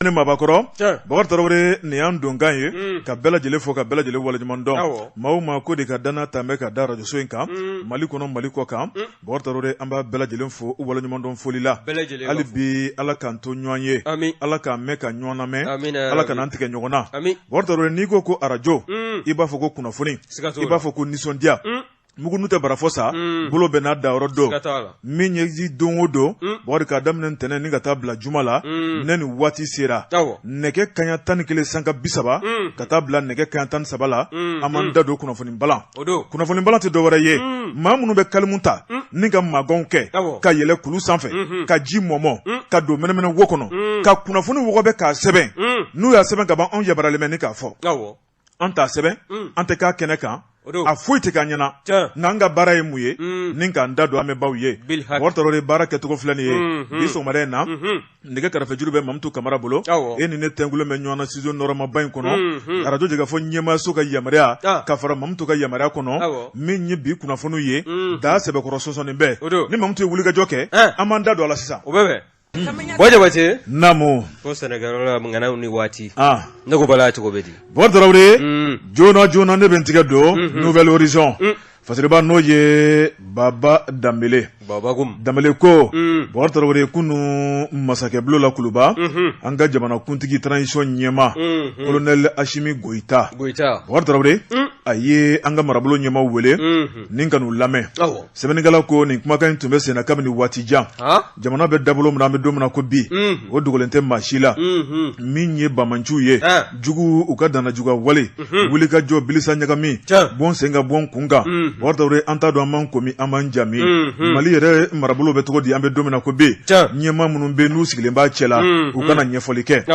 ni mabakoro bakar tarawre ni an dongan ye ka bela jele fo ka bela jele walajuman don maaw ma ko de ka dana tambe ka dara radio so in kan mali kono mali ko kan bakar tarawre an ba bela jele fo walajuman don foli la ali bi ala kan to nyoanye ala ka me ka nyona me ala kan antike nyogona bakar tarawre ni ko arajo iba fo ko kunafoni iba fo ko nisondia mugunu te barafosa bolo bena da orodo minye ji dongodo bori ka damne ntene ni gata bla jumala neni wati sera neke kanya tan kele sanka bisaba kata bla neke kanya tan sabala amanda do kuna foni balan te do wara ye mamunu be kalmunta ninga magonke ka yele kulu sanfe ka ji momo ka do menemene wokono ka kuna foni wogo be ka seben nu ya seben ka ban on yabarale men ni ka fo anta seben ante ka keneka a foyi te ka ɲana n'anga baara ye mun ye ni ka n da don an bɛ baw ye wɔrɔtɔrɔ baara kɛcogo filɛ nin ye bi sɔgɔmada in na nɛgɛ kɛrɛfɛ juru bɛ Mamutu Kamara bolo e ni ne tɛngulen bɛ ɲɔgɔn na studio nɔrɔmaba in kɔnɔ arajo jɛgɛ fɔ ɲɛmaaso ka yamaruya ka fara Mamutu ka yamaruya kɔnɔ min ye bi kunnafoniw ye daa sɛbɛkɔrɔ sɔsɔnin bɛɛ ni Mamutu ye wulikajɔ kɛ an b'an da don a la sisan Boja bace namu ko Senegal ngana ni wati ne ko bala to bedi Bordarawre jona ne ben tiga do Nouvel Horizon fasiriba no ye Baba Dambele Dambele ko Bordarawre kunu masake blo la kuluba anga jamana kuntigi transition nyema Colonel Ashimi Goita Bordarawre aye anga marabolo nyema wele ninkanu lame Sebenigala ko ni kuma kan tumbe sena kabni watija jamana be dabolo mna be domna ko bi o dugolente mashila minye bamanchu ye jugu ukadana juga wale wuli ka jo bilisa nyaga mi bon senga bon kunga Bordarawre anta do man komi amanjami mali yere marabolo be to di ambe domna ko bi nyema munun be nu sigile ba chela ukana nyefolike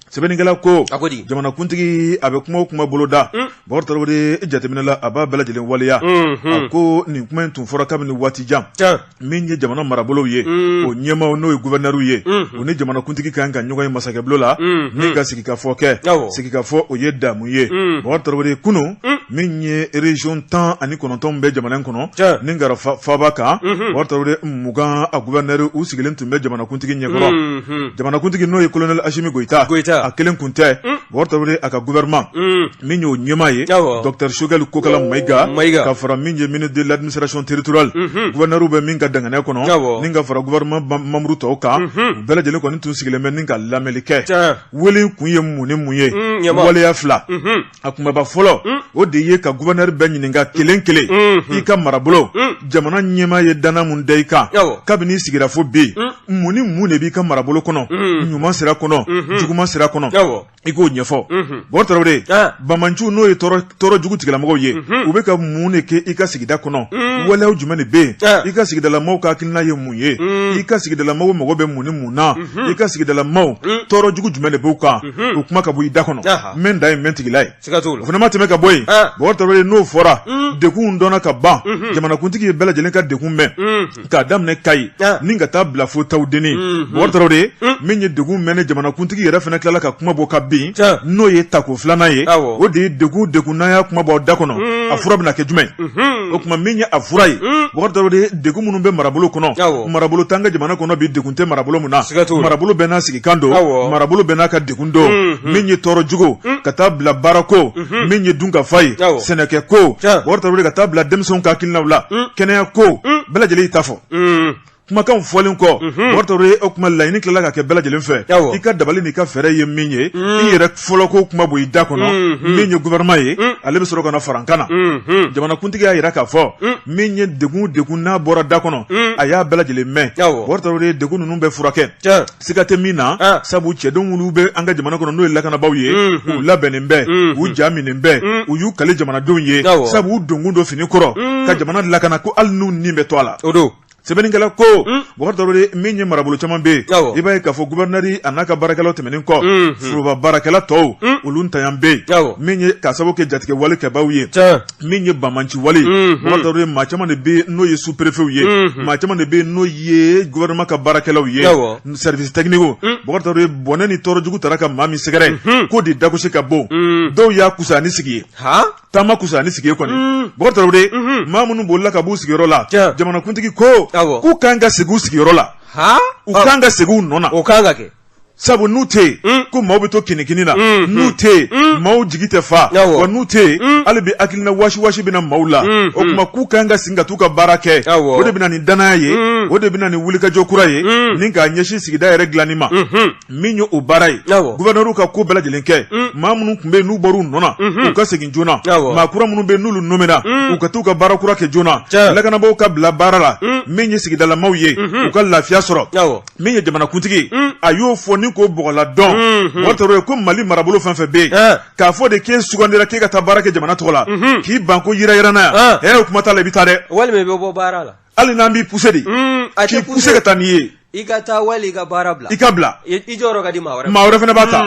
Sebenigala ko jamana kuntigi abe kuma boloda Bordarawre jateminala aba bela jelen waliya ko ni kuma tun fora kabini watija min ye jamana marabolo ye o nyema no ye gouverneur ye o ni jamana kuntigi kan ka nyogo masake blola ni ga sigika fo ke sigika fo o ye damu ye Bordarawre kunu min ye region tan ani kononton be jamana kono ni ngara faba ka Bordarawre mugan a gouverneur u sigilen tun be jamana kuntigi nyekoro jamana kuntigi no ye colonel Ashimi Goita a kelen kunte Bordarawre aka gouvernement min ye o nyema ye Dr Shogel Kokala Maiga ka fara min ye ministre de l'administration territoriale gouverneur be min ka dangane kono ninga fara gouvernement mamru to ka bela jele ko ntun sigile men ninga lamelike wele kunye munye wale ya fla akuma ba folo o de ye ka gouverneur be nyininga kelen i ka marabolo jamana nyema ye dana mun dai ka kabini sigira fo be muni mune bi ka marabolo kono nyuma sira kono juguma sira kono iko nyefo Bordarawre bamanchu no ye toro jugu tigala mɔgɔw ye u bɛ ka mun de kɛ i ka sigida kɔnɔ waleyaw jumɛn de bɛ i ka sigidala maaw ka hakilina ye mun ye i ka sigidala maaw mago bɛ mun ni mun na i ka sigidala maaw tɔɔrɔ jugu jumɛn de b'u kan o kuma ka bɔ i da kɔnɔ mɛn da ye mɛn tigila ye o fana ma tɛmɛ ka bɔ yen Bordarawre n'o fɔra dekun dɔnna ka ban jamanakuntigi ye bɛɛ lajɛlen ka dekun mɛn k'a daminɛ Kayi ni ka taa bila fo Tawudeni Bordarawre min ye dekun mɛn ne jamanakuntigi yɛrɛ fana tilala ka kuma bɔ ka bin n'o ye tako filanan ye o de ye dekun n'a y'a kuma bɔ da kɔnɔ a fura bɛna kɛ jumɛn o kuma min ye a fura ye Bordarawre dekun minnu bɛ marabolo kɔnɔ marabolo tanga jamana kɔnɔ bi dekun tɛ marabolo mun na marabolo bɛɛ n'a sigikan don marabolo bɛɛ n'a ka dekun don min ye tɔɔrɔ jugu ka taa bila baarako min ye dunkafa ye sɛnɛkɛ ko Bordarawre ka taa bila denmisɛnw ka hakilinaw la kɛnɛya ko bɛɛ lajɛlen y'i ta fɔ kumakan fɔlen kɔ Bordarawre o kuma laɲini tilala ka kɛ bɛɛ lajɛlen fɛ i ka dabali ni ka fɛɛrɛ ye min ye i yɛrɛ fɔlɔ ko kuma bɔ i da kɔnɔ min ye gouvernement ye ale bɛ sɔrɔ ka na fara n kan na jamanakuntigi y'a yira k'a fɔ min ye dekun n'a bɔra da kɔnɔ a y'a bɛɛ lajɛlen mɛn Bordarawre dekun ninnu bɛ furakɛ siga tɛ min na sabu cɛdenw minnu bɛ an ka jamana kɔnɔ n'o ye lakanabaaw ye u labɛnnen bɛ u ja minen bɛ u y'u kale jamanadenw ye sabu u donkun dɔ fini kɔrɔ ka jamana lakana ko hali n'u nin bɛ to a la Sebenikala ko Bordarawre min ye marabolo caman be i b'a ye k'a fɔ gouverneur a n'a ka baarakɛlaw tɛmɛnen kɔ foroba baarakɛla tɔw olu ntaɲan be min ye k'a sababu kɛ jatigɛ wale kɛbaaw ye min ye bamanci wale Bordarawre maa caman de be n'o ye sous-préfet ye maa caman de be n'o ye gouvernement ka baarakɛlaw ye service technique Bordarawre bɔnɛ ni tɔɔrɔ jugu tara ka maa min sɛgɛrɛ k'o de dagosi ka bon dɔw y'a kusa ni sigi ye taama kusa ni sigi ye kɔni Bordarawre maa minnu bolila ka b'u sigiyɔrɔ la jamanakuntigi ko k'u kan ka segi u sigiyɔrɔ la u kan ka segi u nɔ na o kan ka kɛ sabu n'u tɛ ko maaw bɛ to kinikini na n'u tɛ maaw jigi tɛ fa wa n'u tɛ hali bi hakilina wasi bɛna maaw la o tuma k'u kan ka sigi ka t'u ka baara kɛ o de bɛna ni danaya ye o de bɛna ni wulikajɔ kura ye ni k'a ɲɛsin sigida yɛrɛ dilanni ma min ye o baara ye gouverneur ka ko bɛɛ lajɛlen kɛ maa minnu tun bɛ yen n'u bɔr'u nɔ na u ka segin joona maa kura minnu bɛ yen n'olu nomena u ka t'u ka baara kura kɛ joona lakanabaaw ka bila baara la min ye sigidalamaw ye u ka lafiya sɔrɔ min ye jamanakuntigi a y'o fɔ ni ko bɔgɔla dɔn o tɔrɔ ye ko Mali marabolo fɛn fɛn bɛ yen k'a fɔ de k'e sugandira k'e ka taa baara kɛ jamana tɔgɔ la k'i ban ko yira yan o kuma t'a la i bɛ taa dɛ walima i bɛ bɔ baara la hali n'an b'i pousser de k'i pousser ka taa n'i ye i ka taa wali i ka baara bila i ka bila i jɔyɔrɔ ka di maa wɛrɛ fana b'a ta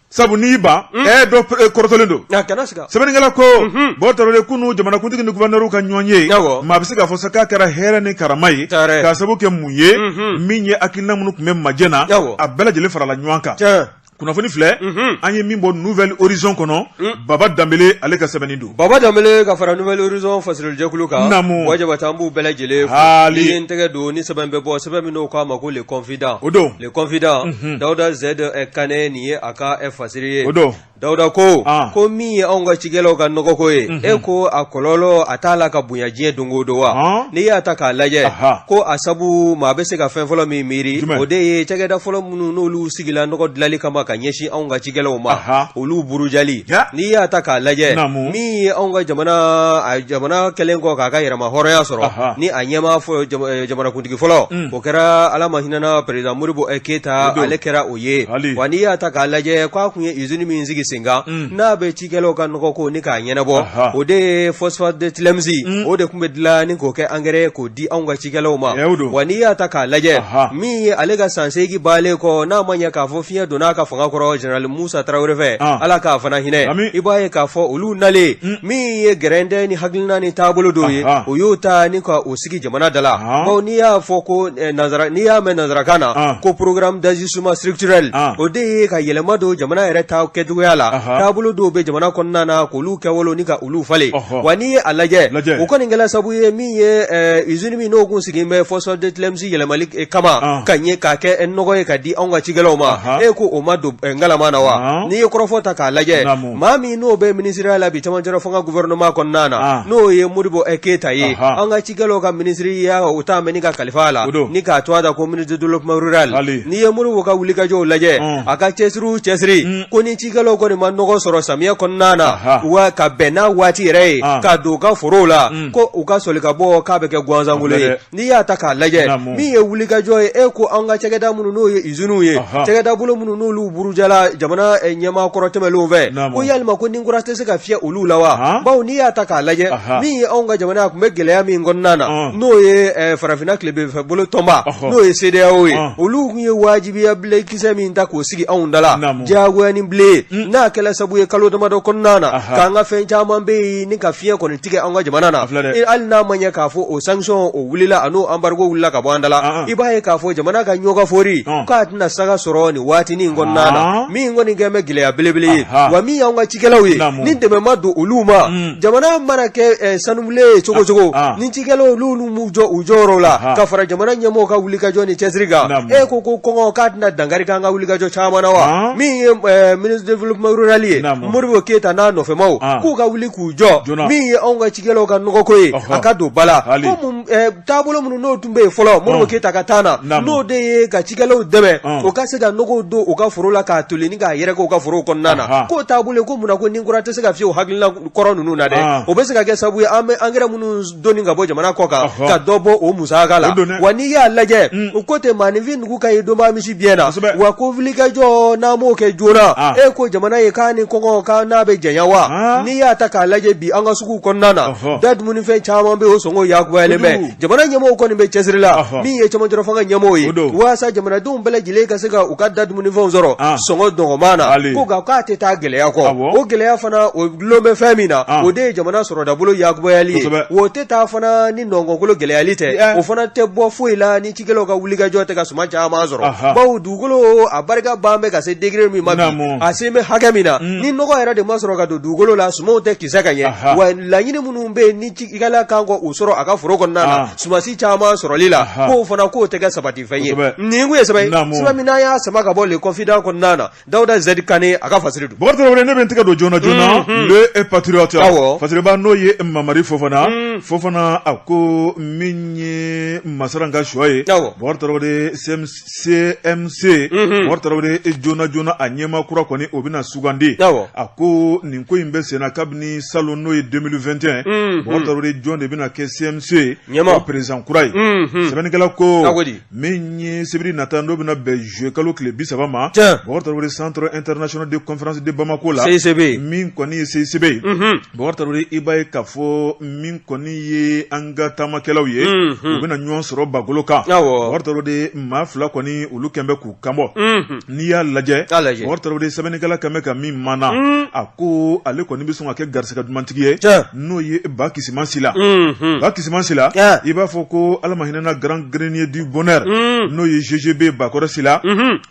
sabu n'i ban dɔ kɔrɔtɔlen don sɛbɛnnikɛla ko o tɔrɔ de kunu jamanakuntigi ni gouverneur ka ɲɔgɔn ye maa bɛ se k'a fɔ sa k'a kɛra hɛrɛ ni karama ye k'a sababu kɛ mun ye min ye hakilina minnu tun bɛ majɛ na a bɛɛ lajɛlen farala ɲɔgɔn kan kunnafoni filɛ an ye min bɔ Nouvelle Horizon kɔnɔ Baba Danbele ale ka sɛbɛnni don Baba Danbele ka fara Nouvelle Horizon fasirijɛkulu kan wajabata an b'u bɛɛ lajɛlen fo ni ye n tɛgɛ don ni sɛbɛn bɛ bɔ sɛbɛn min n'o k'a ma ko le confident o don le confident Dawuda Z Kane nin ye a ka fasiri ye o don Dawuda ko min ye anw ka cikɛlaw ka nɔgɔko ye e ko a kɔlɔlɔ a t'a la ka bonya diɲɛ don o don wa n'i y'a ta k'a lajɛ ko a sabu maa bɛ se ka fɛn fɔlɔ min miiri o de ye cakɛda fɔlɔ minnu n'olu sigila nɔgɔ dilanli kama ka ɲɛsin anw ka cikɛlaw ma olu burujali n'i y'a ta k'a lajɛ min ye anw ka jamana kɛlen kɔ k'a ka yɛrɛma hɔrɔnya sɔrɔ ni a ɲɛma jamanakuntigi fɔlɔ o kɛra ala ma hinɛna président Modibo Keyita ale kɛra o ye wa n'i y'a ta k'a lajɛ k'a kun ye usine min sigi sen kan n'a bɛ cikɛlaw ka nɔgɔ ko ni k'a ɲɛnabɔ o de ye phosphate de Tilemsi o de tun bɛ dilan ni k'o kɛ engrais k'o di anw ka cikɛlaw ma wa n'i y'a ta k'a lajɛ min ye ale ka san 8 baalen kɔ n'a ma ɲɛ k'a fɔ fiɲɛ donna ka fanga kɔrɔ General Musa Tarawele fɛ ala k'a fana hinɛ i b'a ye k'a fɔ olu nalen min ye gɛrɛndɛ ni hakilina ni taabolo dɔw ye o y'o ta ni ka o sigi jamana da la bawo n'i y'a fɔ ko n'i y'a mɛn nanzarakan na ko programme d'ajustement structurel o de ye ka yɛlɛma don jamana yɛrɛ ta kɛcogoya la taabolo dɔw bɛ jamana kɔnɔna na k'olu kɛwale ni ka olu falen wa n'i ye a lajɛ o kɔni kɛla sabu ye min ye usine min n'o kun sigilen bɛ phosphate de Tilemsi yɛlɛmali kama ka ɲɛ k'a kɛ nɔgɔ ye ka di anw ka cikɛlaw ma e ko o ma don ngalama na wa n'i ye kɔrɔfɔ ta k'a lajɛ maa min n'o bɛ ministériya la bi camancɛla fanga gouvernement kɔnɔna na n'o ye Modibo Keyita ye an ka cikɛlaw ka ministériya o t'a mɛn ni ka kalifa la ni k'a to a da ko ministre de développement rural n'i ye Modibo ka wulikajɔw lajɛ a ka cɛsiri ko ni cikɛlaw kɔni ma nɔgɔ sɔrɔ samiya kɔnɔna na wa ka bɛn n'a waati yɛrɛ ye ka don u ka forow la ko u ka sɔli ka bɔ k'a bɛ kɛ ganzangolo ye n'i y'a ta k'a lajɛ min ye wulikajɔ ye e ko an ka cakɛda minnu n'o ye usines ye cakɛda bolo minnu n'olu burujala jamana ɲɛmaa kɔrɔ tɛmɛlenw fɛ ko yalima ko ninkura tɛ se ka fiyɛ olu la wa bawo n'i y'a ta k'a lajɛ min ye anw ka jamana tun bɛ gɛlɛya min kɔnɔna na n'o ye farafinna tilebinfɛ bolo tɔnba n'o ye CEDEAO ye olu tun ye wajibiya bilenkisɛ min ta k'o sigi anw da la diyagoya ni bile n'a kɛla sabu ye kalo damadɔ kɔnɔna na k'an ka fɛn caman bɛ yen ni ka fiɲɛ kɔni tigɛ an ka jamana na hali n'a ma ɲɛ k'a fɔ o sanction o wulila a n'o embargo wulila ka bɔ an da la i b'a ye k'a fɔ jamana ka ɲɔgɔn fori k'a tɛna saga sɔrɔ nin waatinin kɔnɔna na min kɔni kɛn bɛ gɛlɛya belebele ye wa min y'anw ka cikɛlaw ye ni dɛmɛ ma don olu ma jamana mana kɛ sanubilen ye cogo cogo ni cikɛlaw olu m'u jɔ u jɔyɔrɔ la ka fara jamana ɲɛmɔgɔw ka wulikajɔ ni cɛsiri kan e ko kɔngɔ k'a tɛna dankari k'an ka wulikajɔ caman na wa min ye ministre de développement rural ye Modibo Keyita n'a nɔfɛmaw k'u ka wuli k'u jɔ min ye anw ka cikɛlaw ka nɔgɔko ye a ka don ba la ko taabolo minnu n'o tun bɛ yen fɔlɔ Modibo Keyita ka taa na n'o de ye ka cikɛlaw dɛmɛ o ka se ka nɔgɔw don u ka foro la k'a toli ni k'a yɛrɛkɛ u ka forow kɔnɔna na k'o taabolo ko munna ko ninkura tɛ se ka fiyɛ o hakilina kɔrɔ ninnu na dɛ o bɛ se ka kɛ sababu ye an bɛ engrais minnu donni ka bɔ jamana kɔ kan ka dɔ bɔ o musaka la wa n'i y'a lajɛ o ko tɛ maaninfin nugu ka ye donbaa misi biyɛn na wa ko wulikajɔ n'an m'o kɛ joona e ko jamana ye k'a ni kɔngɔ k'a n'a bɛ janya wa n'i y'a ta k'a lajɛ bi an ka suguw kɔnɔna na da dumunifɛn caman bɛ o sɔngɔ yakubalen bɛ jamana ɲɛmɔgɔw kɔni bɛ cɛsiri la min ye camancɛ fanga ɲɛmɔgɔw ye walasa jamanadenw bɛɛ lajɛlen ka se ka u ka da dumunifɛnw sɔrɔ songo dongomana ko ga ka te ta geleya ko o geleya fana o lombe famina o de jamana soro da bolo yakboyali o te ta fana ni nongo kolo geleyali te o fana te bo foila ni tigelo ka wuliga jote ka suma chama zoro bawo dugolo abarga bambe ka se degré mi mabi aseme hagamina ni nogo era de masoro ka dugolo la suma te kisaka ye wa la nyine munumbe ni tigala kango usoro aka furoko nana suma si chama soro lila ko fana ko te ka sabati faye ni nguye sabai suma minaya sama ka bole confident ko nana Dauda Z Kane aka fasiridu borto wore ne ben tika do jona le patriote fasire ba no ye mamari fofana ako minye masaranga shoye borto wore CMC borto wore jona anyema kura koni obina sugandi ako ninko imbe sena kabni salon no 2021 borto wore jonde bina ke CMC o president kurai sebenigala ko minye sibiri natando bina be jeu kalo club bisabama borto wore centre international de conférence de Bamako la CCB min koni CCB borto wore ibaye kafo min koni ye anga tamakelaw ye obina nyon soro bagoloka borto wore mafla koni ulu kembe ku kambo ni ya laje borto wore sebenigala kame ka min mana ako ale koni bisunga ke garsika dumantigiye no ye bakisimansila bakisimansila iba foko ala mahina grand grenier du bonheur no ye GGB bakora sila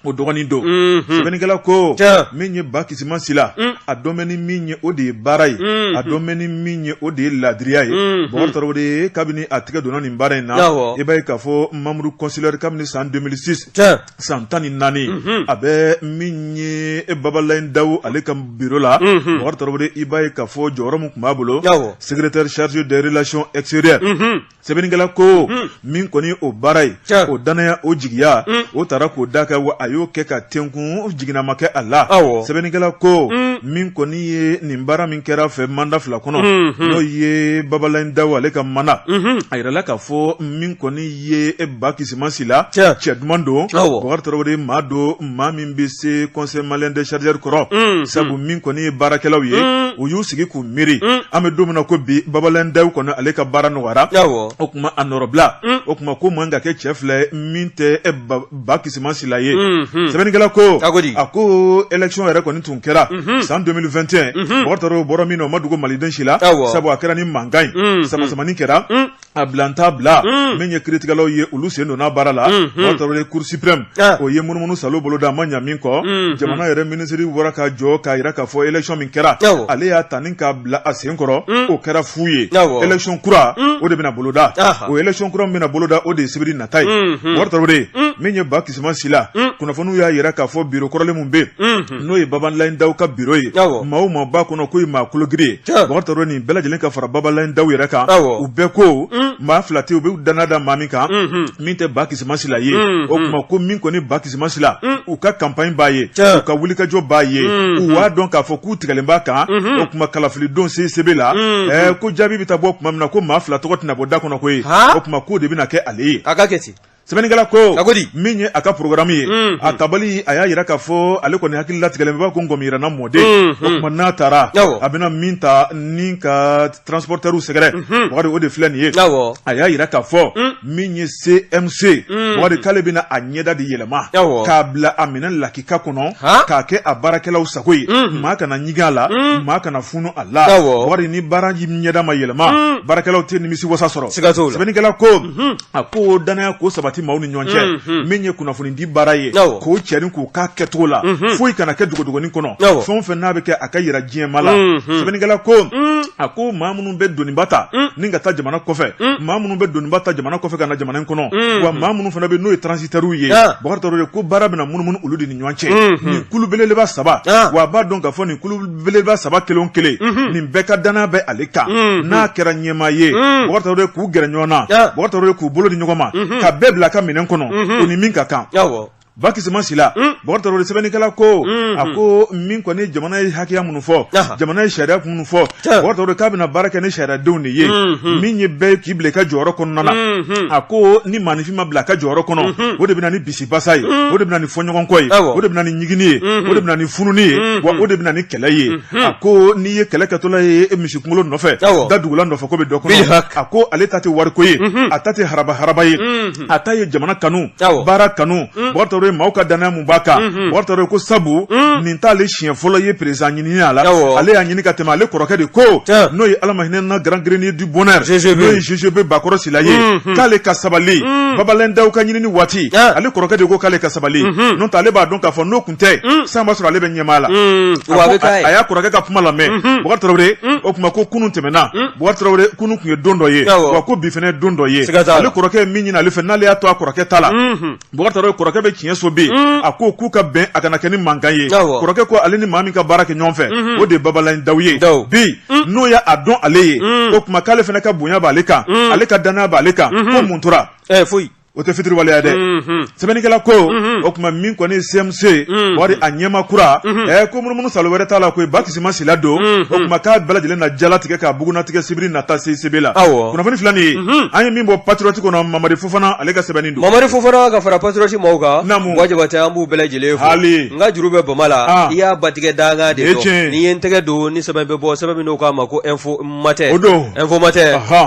o dogani do sebenigala ko minye bakisimansila a domeni minye odi barai a domeni minye odi ladriai borto wore kabini atiga donani barai na iba ka fo mamru consular kabini san 2006 santani nani abe minye babalain daw ale kam bureau la borto wore iba ka fo jorom kumabolo secrétaire chargé des relations extérieures sebenigala ko min koni o barai o danaya o jigiya o tara ko daka wa ayo ke ka tenkun jigina make Allah sebenigala ko min koni ye nimbara min kera fe manda fla kono no ye babalain daw ale kam mana ayra la ka fo min koni ye e bakisimansila chedmando borto wore mado mamin bi se conseil malien des chargeurs koro sabu min koni barakelaw ye o yu sigi ku miri ame domina ko bi babalain daw kono ale ka bara no wara o kuma anorobla o kuma ko manga ke chefle minte e bakisimansila ye sebenigala ko ako election era koni tunkera san 2021 borto boro mino madugo maliden shila sabu akera ni mangai sama ni kera ablanta bla menye criticalo ye ulu sendo na barala borto le cour suprême o ye munumunu salo bolo da manya minko jamana yere ministry woraka jo ka ira ka fo election min kera ale ya tanin ka bla asenkoro o kera fuye election kura o de bina boloda o election kura bina boloda o de sibiri natai borto le menye bakisima sila kuna fonu ya ira ka fo bureau korole mumbe no ye baban line daw ka bureau ye mawo ma ba kono ko ma kulogri borto ni bela jelen ka fara baban line daw ira ka u be ko ma flati u be danada mamika minte bakisima sila ye o kuma ko min ko ni bakisima sila u ka campagne ba ye u ka wuli ka jo ba ye u wa don ka fo ku tigalemba kan o kuma kalafili don CCB la ko jabi bitabo kuma na ko ma flati ko tina boda kono ko ye o kuma ko de bina ke ale akaketi sebenigala ko minye aka programme ye atabali aya yira ka fo ale ko ni hakilla tigalemba ko ngomira na mode o kuma na tara abina minta ninka transporteur secret wadi o de flani ye aya yira ka fo minye CMC wadi kalebina anyeda di yelema kabla amina lakika kono ka ke abarakela usakoi maka na nyigala maka na funu Allah wadi ni baraji nyeda ma yelema barakela te ni misi wasa soro sebenigala ko ako dana ko sabati mauni nyonche menye kuna funi di baraye ko cherin ko ka ketola foi kana ke dugo ni kono fon fe na be ke akayira jien mala sebenigala ko ako mamunu be doni bata ninga ta jamana kofe mamunu be doni bata jamana kofe kana jamana kono wa mamunu fana be no transitaru ye bokarto ko barabe na munun uludi ni nyonche ni kulubele ba saba wa ba donc afo ni kulubele ba saba kelon kele ni beka dana be aleka na kera nyema ye bokarto ko gera nyona bokarto ko bolo di nyogoma ka bebla ka minen kono oni minka kan bakisima sila borto ro sebenikala ko ako min ko ni jamana hakiya munu fo jamana sharia munu fo borto ro kabina baraka ni sharia doni ye min ye be kible ka joro kono nana ako ni manifi mabla ka joro kono o de bina ni bisi basai o de bina ni fonyogon koy o de bina ni nyigini o de bina ni fununi wa o de bina ni kelaye ako ni ye kele ka tola ye mishikumulo no fe da dugula no fe ko be dokono ako ale tati war ko ye atati haraba ye ataye jamana kanu bara kanu borto tɔrɔ mauka dana mun baka bɔgɔ tɔrɔ ko sabu nin t'ale siɲɛ fɔlɔ ye président ɲinini a la ale y'a ɲini ka tɛmɛ ale kɔrɔkɛ de ko n'o ye Ala ma hinɛ na grand grenier du bonheur n'o ye GGB Bakɔrɔ Sila ye k'ale ka sabali Babalɛn Dawu ka ɲinini waati ale kɔrɔkɛ de ko k'ale ka sabali n'o tɛ ale b'a dɔn k'a fɔ n'o kun tɛ san b'a sɔrɔ ale bɛ ɲɛmaa la a y'a kɔrɔkɛ ka kuma lamɛn Bɔgɔ Tarawele o kuma ko kunun tɛmɛna Bɔgɔ Tarawele kunun kun ye don dɔ ye wa ko bi fɛnɛ don dɔ ye ale kɔrɔkɛ ye min ɲini ale fɛ n'ale y'a to a kɔrɔkɛ ta la Bɔgɔ Tarawele kɔrɔkɛ bɛ tiɲɛ so bi a ko k'u ka bɛn a kana kɛ ni mankan ye kɔrɔkɛ ko ale ni maa min ka baara kɛ ɲɔgɔn fɛ o de ye Babalɛn Dawu ye bi n'o y'a dɔn ale ye o kuma k'ale fɛnɛ ka bonya b'ale kan ale ka danaya b'ale kan ko mun tora foyi o tɛ fitiriwaleya dɛ sɛbɛnnikɛla ko o kuma min kɔni CMC wari a ɲɛma kura ko munumunu salo wɛrɛ t'a la koyi ba Kisima Sila don o kuma k'a bɛɛ lajɛlen na jalatigɛ k'a bugunatigɛ sibiri nata CCB la kunnafoni fila nin ye an ye min bɔ Patriote kɔnɔ Mamadi Fofana ale ka sɛbɛnni don Mamadi Fofana ka fara Patriote mɔgɔw kan wajibatɛ an b'u bɛɛ lajɛlen fo n ka juru bɛ Bama la i y'a batigɛ danga de dɔn n'i ye n tɛgɛ don ni sɛbɛn bɛ bɔ sɛbɛn min n'o k'a ma ko info matɛ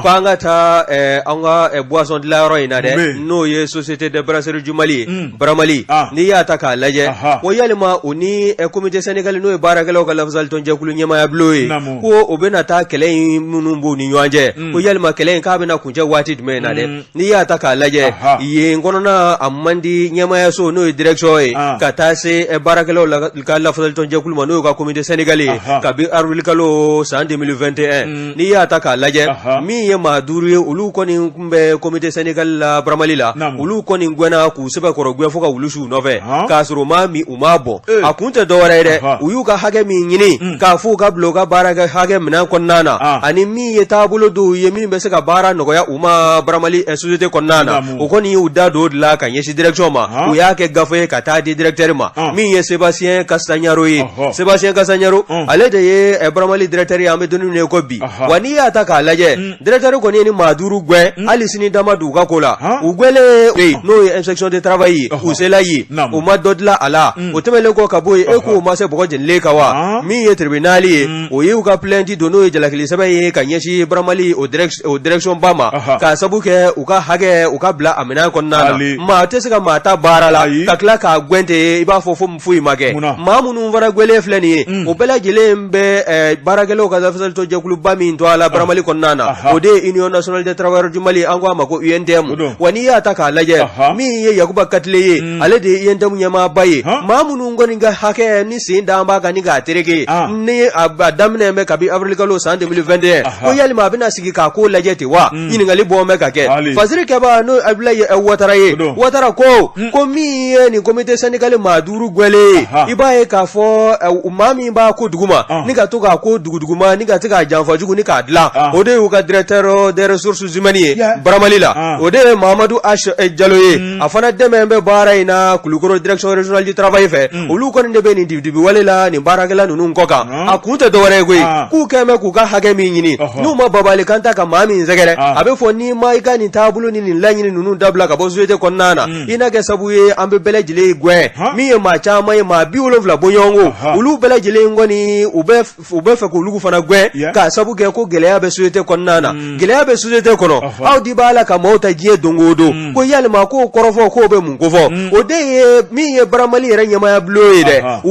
k'an ka taa an ka boisson dilanyɔrɔ in na dɛ n'o ye société de brasserie du Mali Bramali n'i y'a ta k'a lajɛ ko yalima o ni comité syndical n'o ye baarakɛlaw ka lafasali tɔn jɛkulu ɲɛmaaya bulon ye ko o bɛna taa kɛlɛ in minnu b'u ni ɲɔgɔn cɛ ko yalima kɛlɛ in k'a bɛna kuncɛ waati jumɛn na dɛ n'i y'a ta k'a lajɛ yen kɔnɔna a man di ɲɛmaayaso n'o ye direction ye ka taa se baarakɛlaw ka lafasali tɔn jɛkulu ma n'o ye ka comité syndical ye kabi avril kalo san 2021 n'i y'a ta k'a lajɛ min ye maa 5 ye olu kɔni kun bɛ comité syndical la Bramali la olu kɔni gɛnna k'u sɛbɛn kɔrɔ gɛn fo ka wulusiw nɔfɛ k'a sɔrɔ maa min u m'a bɔ a kun tɛ dɔwɛrɛ ye dɛ u y'u ka hakɛ min ɲini k'a fɔ u ka bila u ka baara kɛ hakɛ minɛn kɔnɔna na ani min ye taabolo dɔw ye min bɛ se ka baara nɔgɔya u ma Bramali société kɔnɔna na o kɔni y'u da don o de la ka ɲɛsin direction ma u y'a kɛ gafe ye ka taa di directeur ma min ye Sébastien Castagnaro ye Sébastien Castagnaro ale de ye Bramali directeur ye an bɛ donnin ye ko bi wa n'i y'a ta k'a lajɛ directeur kɔni ye ni maa 5 gɛn hali sini dama d'u ka ko la u gwɛlen n'o ye inspection de travail ye u sela ye o ma dɔ dilan a la o tɛmɛlen kɔ ka bɔ yen e ko o ma se bɔgɔ jenilen kan wa min ye tribunal ye o ye u ka plainte don n'o ye jalakili sɛbɛn ye ka ɲɛsin Bramali o direction ba ma k'a sabu kɛ u ka hakɛ u ka bila a minɛn kɔnɔna na maa tɛ se ka maa ta baara la ka tila k'a gɛn ten i b'a fɔ foyi ma kɛ maa minnu fana gwɛlen filɛ nin ye o bɛɛ lajɛlen bɛ baarakɛlaw ka lafasali tɔn jɛkuluba min to a la Bramali kɔnɔna na o de ye Union nationale des travailleurs du Mali an ko a ma ko UNTM wa n'i y'a ta k'a lajɛ min ye Yakuba Katile ye ale de ye UNTM ɲɛmaaba ye maa minnu kɔni ka hakɛ ni sen d'an b'a kan ni k'a tereke ni a daminɛ bɛ kabi avril kalo san 2021 ko yalima a bɛna sigi k'a ko lajɛ ten wa ɲininkali bɔn bɛ ka kɛ Faziri Kɛba n'o Abulayi Watara ye Watara ko min ye nin comité syndical maa 5 gwɛlen ye i b'a ye k'a fɔ maa min b'a ko duguma ni ka to k'a ko duguma ni ka se k'a janfa jugu ni k'a dilan o de y'u ka directeur des ressources humaines ye Bramali la o de ye Mahamadou H Jalo ye a fana dɛmɛ bɛ baara in na Kulukoro direction régionale du travail fɛ olu kɔni de bɛ nin dibi wale la nin baarakɛla ninnu kɔ kan a kun tɛ dɔwɛrɛ ye koyi k'u kɛn bɛ k'u ka hakɛ min ɲini n'u ma babali kan ta ka maa min sɛgɛrɛ a bɛ fɔ n'i ma i ka nin taabolo ni nin laɲini ninnu dabila ka bɔ société kɔnɔna na i na kɛ sabu ye an bɛ bɛɛ lajɛlen gɛn min ye maa caman ye maa 70 bɔ ɲɔgɔn ko olu bɛɛ lajɛlen kɔni u bɛ fɛ k'olu fana gɛn k'a sabu kɛ ko gɛlɛya bɛ société kɔnɔna na gɛlɛya bɛ société kɔnɔ aw di b'a la ka maaw ta diɲɛ don o don ko yalima k'o kɔrɔfɔ k'o bɛ mun ko fɔ o de ye min ye Bramali yɛrɛ ɲɛmaaya bulon ye dɛ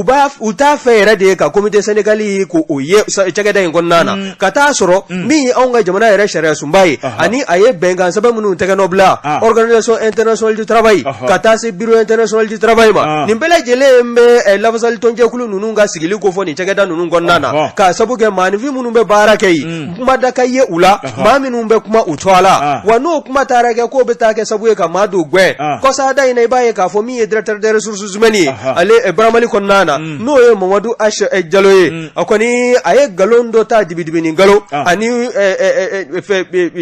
u t'a fɛ yɛrɛ de ye ka comité syndical ko o ye cakɛda in kɔnɔna na ka taa sɔrɔ min ye anw ka jamana yɛrɛ sariya sunba ye ani a ye bɛnkan sɛbɛn minnu tɛgɛnɔ bila organisation internationale du travail ka taa se bureau international du travail ma nin bɛɛ lajɛlen bɛ lafasali tɔn jɛkulu ninnu ka sigili ko fɔ nin cakɛda ninnu kɔnɔna na k'a sabu kɛ maanifin minnu bɛ baara kɛ yen kuma da ka ye u la maa minnu bɛ kuma u cɔ a la wa n'o kuma taara kɛ k'o bɛ taa kɛ sabu ye ka maa don gɛn kɔsada in na i b'a ye k'a fɔ min ye directeur des ressources humaines ye ale Bramali kɔnɔna na n'o ye Mamadou H Jalo ye a kɔni a ye nkalon dɔ ta dibi ni nkalon ani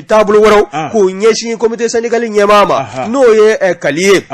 taabolo wɛrɛw k'o ɲɛsin comité syndical ɲɛmaa ma n'o ye Kali ye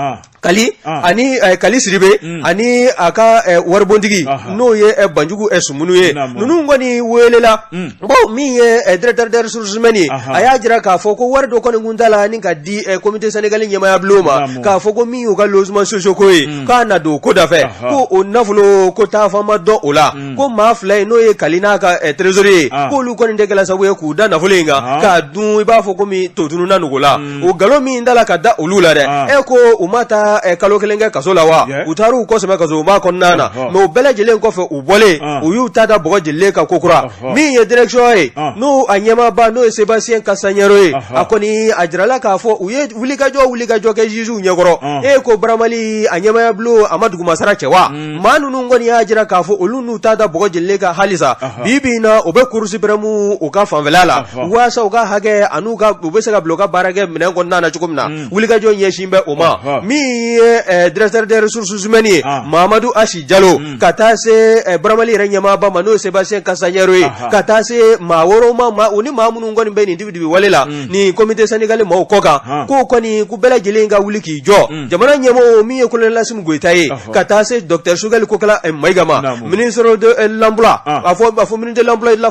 Kali ani Kali Siribe ani a ka waribɔntigi n'o ye Banjugu Sumunu ye ninnu kɔni welela bon min ye directeur des ressources humaines ye a y'a jira k'a fɔ ko wari dɔ kɔni kun t'a la ni ka di comité syndical ɲɛmaaya bulon ma k'a fɔ ko min y'u ka logement sociaux ko ye k'a na don ko da fɛ ko o nafolo ko taa fan ma dɔn o la ko maa 2 ye n'o ye Kali n'a ka trésorier ye k'olu kɔni tɛ kɛla sabu ye k'u da nafolo in kan k'a dun i b'a fɔ komi totunu na nugu la o nkalon min da la ka da olu la dɛ ko u ma taa ka kalo kelen kɛ kaso la wa u taru ko sɛbɛ kaso ma kɔnɔna na mais u bɛɛ lajɛlen kɔfɛ u bɔlen u y'u ta da bɔgɔ jelilen ka kokura min ye direction ye n'o a ɲɛmaaba n'o ye Sébastien Kasaɲɛro ye a kɔni a jirala k'a fɔ u ye wulikajɔ kɛ juge ɲɛkɔrɔ ko Baramali a ɲɛmaya bulo a ma dugumasara cɛ wa maa ninnu kɔni y'a jira k'a fɔ olu n'u ta da bɔgɔ jelilen ka halisa bi na u bɛ Cour suprême u ka fanfɛla la waasa u ka hakɛ an'u ka u bɛ se ka bila u ka baara kɛ minɛn kɔnɔna na cogo min na wulikajɔ ɲɛsin bɛ o ma min ye directeur des ressources humaines ye Mamadou Ashi Diallo ka taa se Baramali yɛrɛ ɲɛmaaba ma n'o ye Sébastien Kasaɲɛro ye ka taa se maa wɔɔrɔ ma u ni maa minnu kɔni bɛ nin dibi wale la ni comité syndical maaw kɔ kan k'o kɔni ku bɛɛ lajɛlen ka wuli k'i jɔ jamana ɲɛmɔgɔ min ye colonel Assimi Goïta ye ka taa se docteur Sougaili Kokala Maïga ma ministre de l'emploi a fɔ ministre de l'emploi de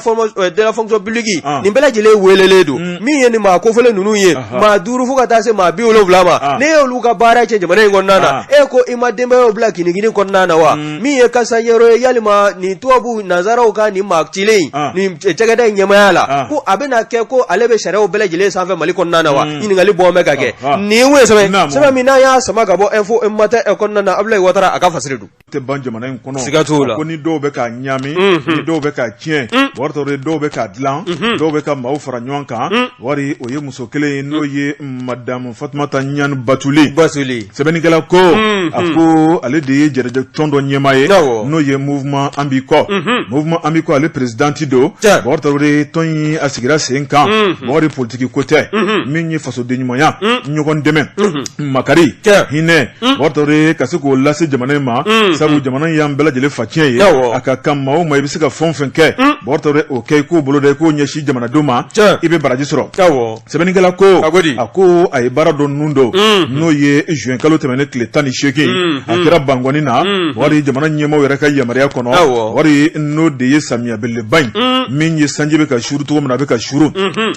la fonction publique nin bɛɛ lajɛlen welelen don min ye nin maa kofɔlen ninnu ye maa 5 fo ka taa se maa 70 ma ne y'olu ka baara kɛ jamana in kɔnɔna na ko i ma denbayaw bila kinigini kɔnɔna na wa min ye Kasaɲɛro ye yalima nin tubabu nanzaraw ka nin maa cilen nin cɛkɛda in ɲɛmaya la ko a bɛna kɛ ko ale bɛ sariyaw bɛɛ lajɛlen sanfɛ Mali kɔnɔna na wa ɲininkali bɔn bɛ ka kɛ nin ye sɛbɛn min n'a y'a sama ka bɔ info matin kɔnɔna na Abdoulaye Ouattara a ka fasiri don tɛ ban jamana in kɔnɔ siga t'o la ko ni dɔw bɛ ka ɲami ni dɔw bɛ ka tiɲɛ wari tɔ dɔw bɛ ka dilan dɔw bɛ ka maaw fara ɲɔgɔn kan wari o ye muso kelen ye n'o ye Madame Fatumata Ɲani Batuli sɛbɛnnikɛla ko a ko ale de ye jɛrɛjɛ tɔn dɔ ɲɛmaa ye n'o ye mouvement Ambikɔ ale présidenti do wari tɔ tɔn in a sigira sen kan wari politique ko tɛ min ye fasoden ɲumanya ɲɔgɔn dɛmɛ makari hinɛ wari tɔ ka se k'o lase jamana in ma sabu jamana in y'an bɛɛ lajɛlen facɛn ye a ka kan maa o maa i bɛ se ka fɛn o fɛn kɛ wari tɔ o kɛ i k'o bolo da i k'o ɲɛsin jamanadenw ma i bɛ baraji sɔrɔ sɛbɛnnikɛla ko a ko a ye baara dɔ ninnu don n'o ye juin kalo tɛmɛnen tile 18 a kɛra Bangɔni na wari jamana ɲɛmaaw yɛrɛ ka yamaruya kɔnɔ wari n'o de ye samiya belebeleba in min ye sanji bɛ ka suru cogo min na a bɛ ka suru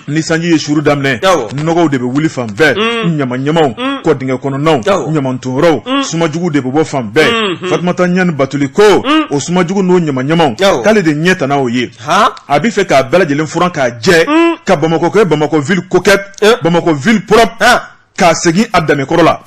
ni sanji ye suru daminɛ nɔgɔw de bɛ wuli fan bɛɛ ɲamaɲamaw kɔ dingɛ kɔnɔnaw ɲamantonyɔrɔw sumajugu de bɛ bɔ fan bɛɛ Fatumata Ɲani Batuli ko o sumajugu n'o ɲamaɲamaw k'ale de ɲɛ tana o ye a bɛ fɛ k'a bɛɛ lajɛlen furan k'a jɛ ka Bamakɔ kɛ Bamakɔ ville coquette Bamakɔ ville propre k'a segin a danbekɔrɔ la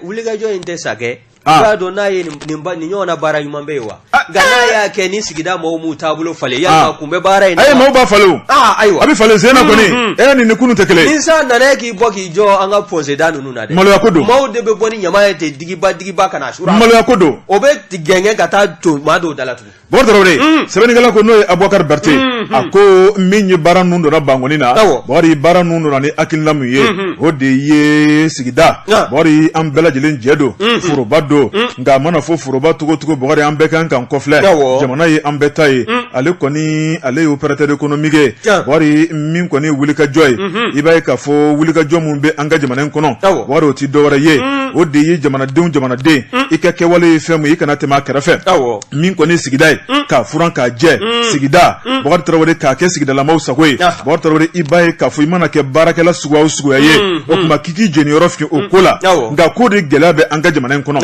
wulikajɔ in tɛ sa kɛ i b'a dɔn n'a ye nin ɲɔgɔn na baara ɲuman bɛ ye wa nka n'a y'a kɛ ni sigida mɔgɔw m'u taabolo falen yalima kun bɛ baara in na maaw b'a falen o ayiwa a bɛ falen sen na kɔni ni kunun tɛ kelen ni san nana k'i bɔ k'i jɔ an ka pɔnseda ninnu na dɛ maloya ko don maaw de bɛ bɔ ni ɲama ye ten digiba ka na sura maloya ko don o bɛ gɛngɛn ka taa to maa dɔw da la tugun Bɔrɔ Tarawele sɛbɛnnikɛla ko n'o ye Abubakar Berete a ko min ye baara ninnu donna Bangɔni na bɔri baara ninnu donna ni hakilina min ye o de ye sigida bɔri an bɛɛ lajɛlen jɛ don foroba don nka a mana fɔ foroba togo bɔgɔri an bɛɛ kan kɔfilɛ jamana ye an bɛɛ ta ye ale ye opérateur économique ye bɔri min kɔni ye wulikajɔ ye i b'a ye k'a fɔ wulikajɔ min bɛ an ka jamana in kɔnɔ bɔri o ti dɔwɛrɛ ye o de ye jamanaden i ka kɛwale ye fɛn min i kana tɛmɛ a kɛrɛfɛ min kɔni sigida ye k'a furan k'a jɛ sigida Bɔkari Tarawele k'a kɛ sigidalamaw sago ye Bɔkari Tarawele i b'a ye k'a fɔ i mana kɛ baarakɛla suguya o suguya ye o tuma k'i k'i jɛniyɔrɔ fiye o ko la nka ko de gɛlɛya bɛ an ka jamana in kɔnɔ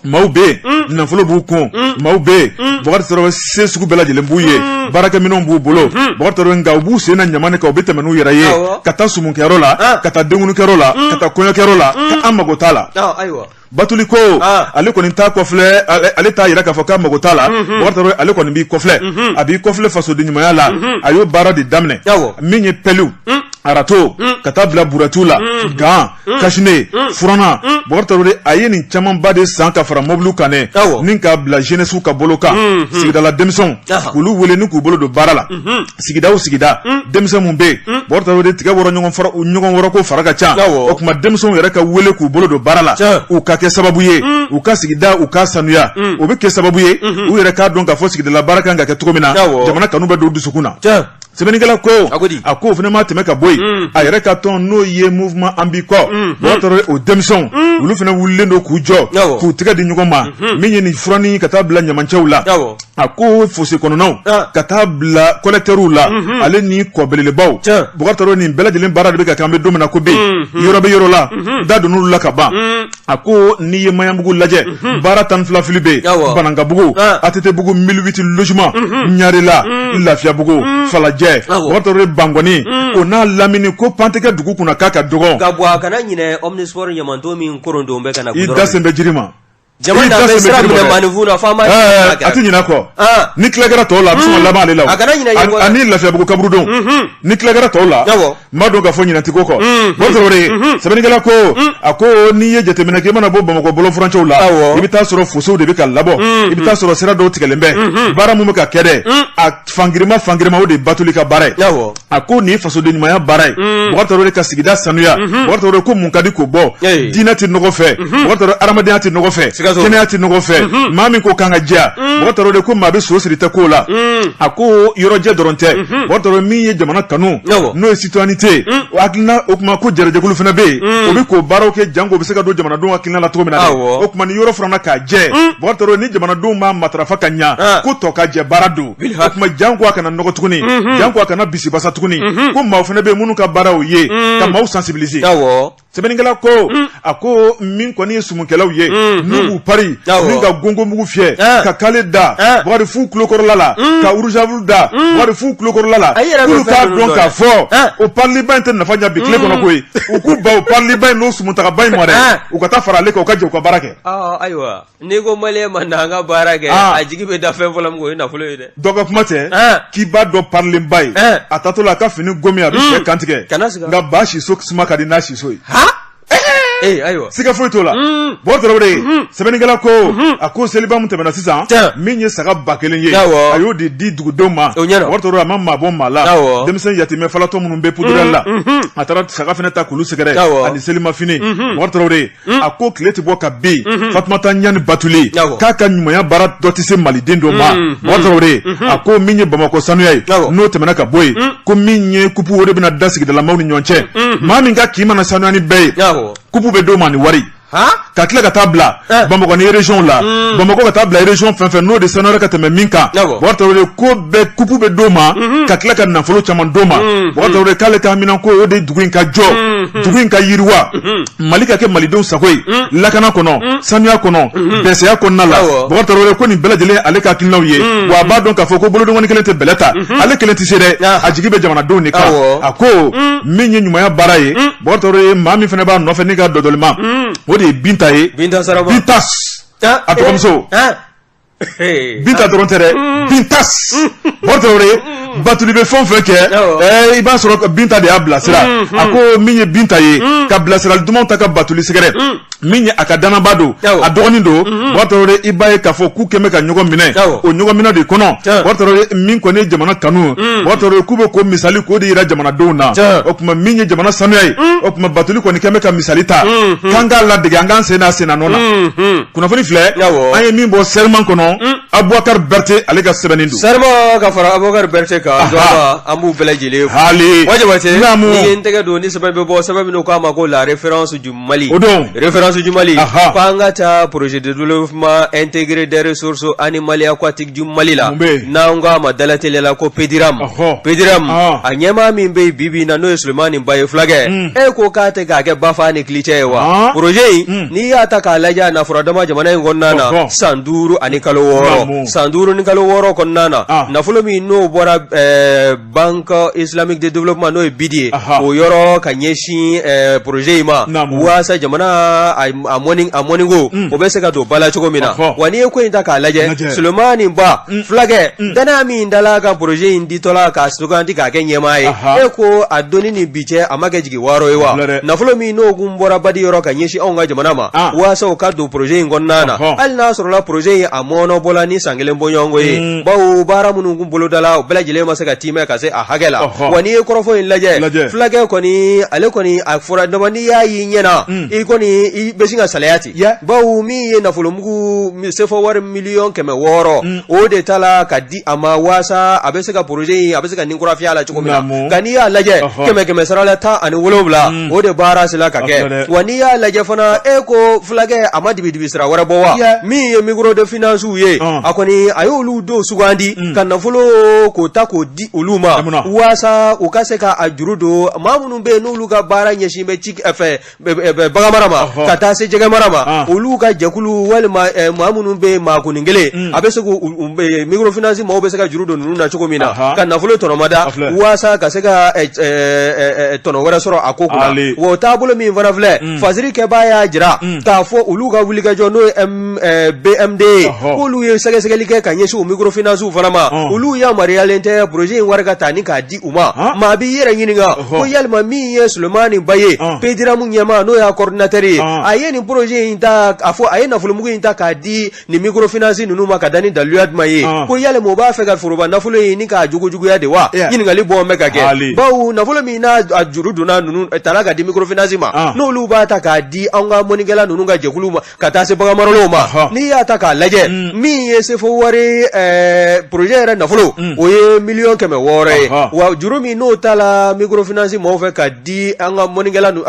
maaw bɛ yen nafolo b'u kun maaw bɛ yen Bɔkari Tarawele se sugu bɛɛ lajɛlen b'u ye baarakɛminɛnw b'u bolo Bɔkari Tarawele nka u b'u sen na ɲama kan u bɛ tɛmɛ n'u yɛrɛ ye ka taa sumunkɛyɔrɔ la ka taa denkunnukɛyɔrɔ la ka taa kɔɲɔkɛyɔrɔ la ka an mago t'a la Batuli ko ale kɔni t'a kɔfilɛ ale t'a yɛrɛ k'a fɔ k'a mago t'a la Bɔkari Tarawele ale kɔni b'i kɔfilɛ a b'i kɔfilɛ fasoden ɲumanya la a y'o baara de daminɛ min ye pɛliw arato ka taa bila burɛtiw la gan kasine furanna Bɔkari Tarawele a ye nin camanba de san ka fara mobiliw kan dɛ ni k'a bila jeunesse ka bolo kan sigidala denmisɛnw k'olu wele ni k'u bolo don baara la sigida o sigida denmisɛn mun bɛ yen Bɔkari Tarawele tigɛ ɲɔgɔn wɔrɔ ko fara ka ca o tuma denmisɛnw yɛrɛ ka wele k'u bolo don baara la u ka kɛ sababu ye u ka sigida u ka sanuya o bɛ kɛ sababu ye u yɛrɛ k'a dɔn k'a fɔ sigidala baara kan ka kɛ cogo min na jamana kanu bɛ don dusukun na sɛbɛnnikɛla ko a ko o fana ma tɛmɛ ka bɔ yen a yɛrɛ ka tɔn n'o ye mouvement Ambikɔ Bɔkari Tarawele o denmisɛnw olu fana wulilen don k'u jɔ k'u tɛgɛ di ɲɔgɔn ma min ye nin furani ka taa bila ɲamancɛw la a ko fosse kɔnɔnaw ka taa bila collecteurs la ale ni kɔbelebelebaw Bɔkari Tarawele nin bɛɛ lajɛlen baara de bɛ ka kɛ an bɛ don min na ko bi yɔrɔ bɛ yɔrɔ la da donn'olu la ka ban a ko n'i ye Maɲanbugu lajɛ baara 12 fili bɛ yen Banankabugu ATT bugu 1008 logement Ɲarela Lafiyabugu Falajɛ kɛ bɔtɔre bangoni o n'a lamini ko pantigɛ dugu kunna k'a ka dɔgɔ ka bɔ a kana ɲinɛ omnisport ɲamanto min koronto bɛ kana i da sen bɛ jiri ma jamana bɛ sira minɛ manifu na fama a tɛ ɲinɛ kɔ ni tilakɛra tɔw la a bɛ sɔn ka laban ale la a kana ɲinɛ ani lafiyabugu kaburudon ni tilakɛra tɔw la ma dɔn ka fɔ ɲinɛtiko kɔ bɔtɔre sɛbɛnnikɛla ko a ko n'i ye jateminɛ k'i mana bɔ bamakɔ bolofurancɛw la i bɛ taa sɔrɔ fosow de bɛ ka labɔ i bɛ taa sɔrɔ sira dɔw tigɛlen bɛ baara mun bɛ ka kɛ dɛ a fangirima o de batuli ka baara ye a ko nin fasoden ɲumanya baara ye bɔtɔre ka sigida sanuya bɔtɔre ko mun ka di k'o bɔ diinɛ tɛ nɔgɔ fɛ bɔtɔre adamadenya tɛ nɔgɔ fɛ kɛnɛya tɛ nɔgɔ fɛ maa min ko kan ka diya bɔtɔre de ko maa bɛ so siri tɛ ko la a ko yɔrɔjɛ dɔrɔn tɛ bɔtɔre min ye jamana kanu n'o ye citoyenneté hakilina o kuma ko jɛrɛjɛkulu fana bɛ yen o bɛ k'o baaraw kɛ janko bɛ se ka don jamanadenw hakilina la cogo min na o kuma ni yɔrɔ farana k'a jɛ bɔtɔre ni jamanadenw ma matarafa ka ɲa ko tɔ ka jɛ baara don o kuma janko a kana nɔgɔ tuguni janko a kana bisibasa tuguni ko maaw fana bɛ yen minnu ka baara o ye ka maaw sensibiliser sɛbɛnnikɛla ko a ko min kɔni ye sumunkɛlaw ye n'u b'u pari ni ka gongo mugu fiyɛ ka kale da bakari fu kulokɔrɔla la ka urujavulu da bakari fu kulokɔrɔla la k'olu k'a dɔn k'a fɔ o pariliba in tɛ nafa ɲa bi tile kɔnɔ koyi u k'u ban o pariliba in n'o sumuntagaba in ma dɛ u ka taa fara ale kan u ka jɛ u ka baara kɛ ayiwa n'i ko maliyɛn ma na an ka baara kɛ a jigi bɛ da fɛn fɔlɔ min o ye nafolo ye dɛ dɔ ka kuma tɛ k'i b'a dɔn pariliba ye a tatɔ la a ka fini gomi a bɛ sɛ kantigɛ nka ba siso suma ka di n'a siso ye ayiwa siga foyi t'o la bɔtɔrɔ de sɛbɛnnikɛla ko a ko seliba mun tɛmɛna sisan min ye saga 1000 ye a y'o de di dugudenw ma bɔtɔrɔ a ma maa bɔ maa la denmisɛn yatimɛ falatɔ minnu bɛ pudurɛli la a taara saga fana ta k'olu sɛgɛrɛ ani selimafini bɔtɔrɔ de a ko tile tɛ bɔ ka bin Fatumata Ɲani Batuli k'a ka ɲumanya baara dɔ tɛ se maliden dɔ ma bɔtɔrɔ de a ko min ye Bamakɔ sanuya ye n'o tɛmɛna ka bɔ yen ko min ye kupu o de bɛna da sigidalamaw ni ɲɔgɔn cɛ maa min ka k'i mana sanuya ni bɛɛ ye kupu bɛ d'o ma ni wari ka tila ka taa bila Bamakɔ ni région la Bamakɔ ka taa bila région fɛn fɛn n'o de sanuyara ka tɛmɛ min kan bɔtɔrɔ ko bɛɛ kupu bɛ d'o ma ka tila ka nafolo caman d'o ma bɔtɔrɔ k'ale ka hamina ko o de dugu in ka jɔ dugu in ka yiriwa Mali ka kɛ malidenw sago ye lakana kɔnɔ sanuya kɔnɔ bɛnsɛya kɔnɔna la bɔtɔrɔ ko nin bɛɛ lajɛlen ale ka hakilinaw ye wa a b'a dɔn k'a fɔ ko bolodengɔni kelen tɛ bɛlɛ ta ale kelen tɛ se dɛ a jigi bɛ jamanadenw de kan a ko min ye ɲumanya baara ye bɔtɔrɔ ye maa min fana b'a nɔfɛ n'i ka dɔdɔlima o de ye Binta ye Bintas a dɔgɔmuso Binta dɔrɔn tɛ dɛ Bintas bɔtɔrɔ ye Batuli bɛ fɛn o fɛn kɛ i b'a sɔrɔ Binta de y'a bilasira a ko min ye Binta ye ka bilasirali dumanw ta ka Batuli sɛgɛrɛ min ye a ka danaba don a dɔgɔnin don bɔtɔrɔ i b'a ye k'a fɔ k'u kɛn bɛ ka ɲɔgɔn minɛ o ɲɔgɔn minɛ de kɔnɔ bɔtɔrɔ min kɔni ye jamana kanu bɔtɔrɔ k'u bɛ ko misali k'o de yira jamanadenw na o tuma min ye jamana sanuya ye o tuma Batuli kɔni kɛn bɛ ka misali ta k'an k'a ladege an k'an sen n'a sen na nɔ na kunnafoni filɛ an ye min bɔ Sɛriman kɔnɔ Abubakar Berete ale ka sɛbɛnni don Sɛriman ka fara Abubakar Berete kan an b'u bɛɛ lajɛlen fo hali Wajabate n'i ye n tɛgɛ don ni sɛbɛn bɛ bɔ sɛbɛn min k'a ma ko la référence du Mali o don référence du Mali k'an ka taa projet de développement intégré des ressources animales aquatiques du Mali la n'an k'a ma dalatɛlɛ la ko PEDIRAM a ɲɛmaa min bɛ yen bi na n'o ye Sulemani Baye fulakɛ e ko k'a tɛ k'a kɛ bafa ni kilicɛ ye wa projet in n'i y'a ta k'a lajɛ a nafuradama jamana in kɔnɔna na san 5 ani kalo 6 san 5 ni kalo 6 kɔnɔna na nafolo min n'o bɔra Banque Islamique de Développement n'o ye BID ye o yɔrɔ ka ɲɛsin projet in ma waasa jamana a mɔningo o bɛ se ka don bala cogo min na wa n'i ye ko in ta k'a lajɛ Sulemani Ba fulakɛ danaya min dala ka projet in ditɔla k'a suganti k'a kɛ ɲɛmaa ye e ko a donni ni bi cɛ a ma kɛ jigi wɔɔrɔ ye wa nafolo min n'o kun bɔra badi yɔrɔ ka ɲɛsin anw ka jamana ma waasa o ka don projet in kɔnɔna na hali n'a sɔrɔla projet in a mɔnɔbɔla ni san 1 bɔɲɔgɔnko ye bawo baara minnu kun bolodala o bɛɛ lajɛlen ma se ka timɛ ka se a hakɛ la wa n'i ye kɔrɔfɔ in lajɛ fulakɛ kɔni ale kɔni a fɔra dama n'i y'a y'i ɲɛna i kɔni i bɛ sin ka salaya ten bawo min ye nafolomugu sefɔ wari 600,000 o de ta la ka di a ma waasa a bɛ se ka projet in a bɛ se ka ninkurafiya la cogo min na nka n'i y'a lajɛ 100 sara la 17 o de baara sela ka kɛ wa n'i y'a lajɛ fana e ko fulakɛ a ma dibi sira wɛrɛ bɔ wa min ye micro de finance ye a kɔni a y'olu don sugandi ka nafolo k'o ta k'o di olu ma waasa u ka se ka a juru don maa minnu bɛ yen n'olu ka baara ɲɛsin bɛ ci bagan mara ma ka taa se jɛgɛ mara ma olu ka jɛkulu walima maa minnu bɛ maakunin kelen a bɛ se k'u microfinance maaw bɛ se ka juru don ninnu na cogo min na ka nafolo tɔnɔmada waasa ka se ka tɔnɔ wɛrɛ sɔrɔ a ko kunna wa o taabolo min fana filɛ fasiri kɛbaa y'a jira k'a fɔ olu ka wulikajɔ n'o ye BMD k'olu ye sɛgɛsɛgɛli kɛ ka ɲɛsin o microfinance fana ma olu yamaruyalen tɛ projet in wari ka taa ni k'a di u ma maa b'i yɛrɛ ɲininka ko yalima min ye Sulemani Ba ye Pediramu ɲɛma n'o y'a coordinateur ye a ye nin projet in ta a fɔ a ye nafolomugu in ta k'a di nin microfinance ninnu ma ka da ni daluya jumɛn ye ko yalima o b'a fɛ ka foroba nafolo ye ni k'a jugujuguya de wa ɲininkali bɔ bɛ ka kɛ bawo nafolo min n'a juru donna ninnu tala ka di microfinance ma n'olu b'a ta k'a di an ka mɔnikɛla ninnu ka jɛkulu ma ka taa se bagan maralaw ma n'i y'a ta k'a lajɛ min ye sefo wari projet yɛrɛ nafolo o ye $1,600,000 ye wa juru min n'o ta la microfinance mɔgɔw fɛ ka di an ka mɔnikɛla ninnu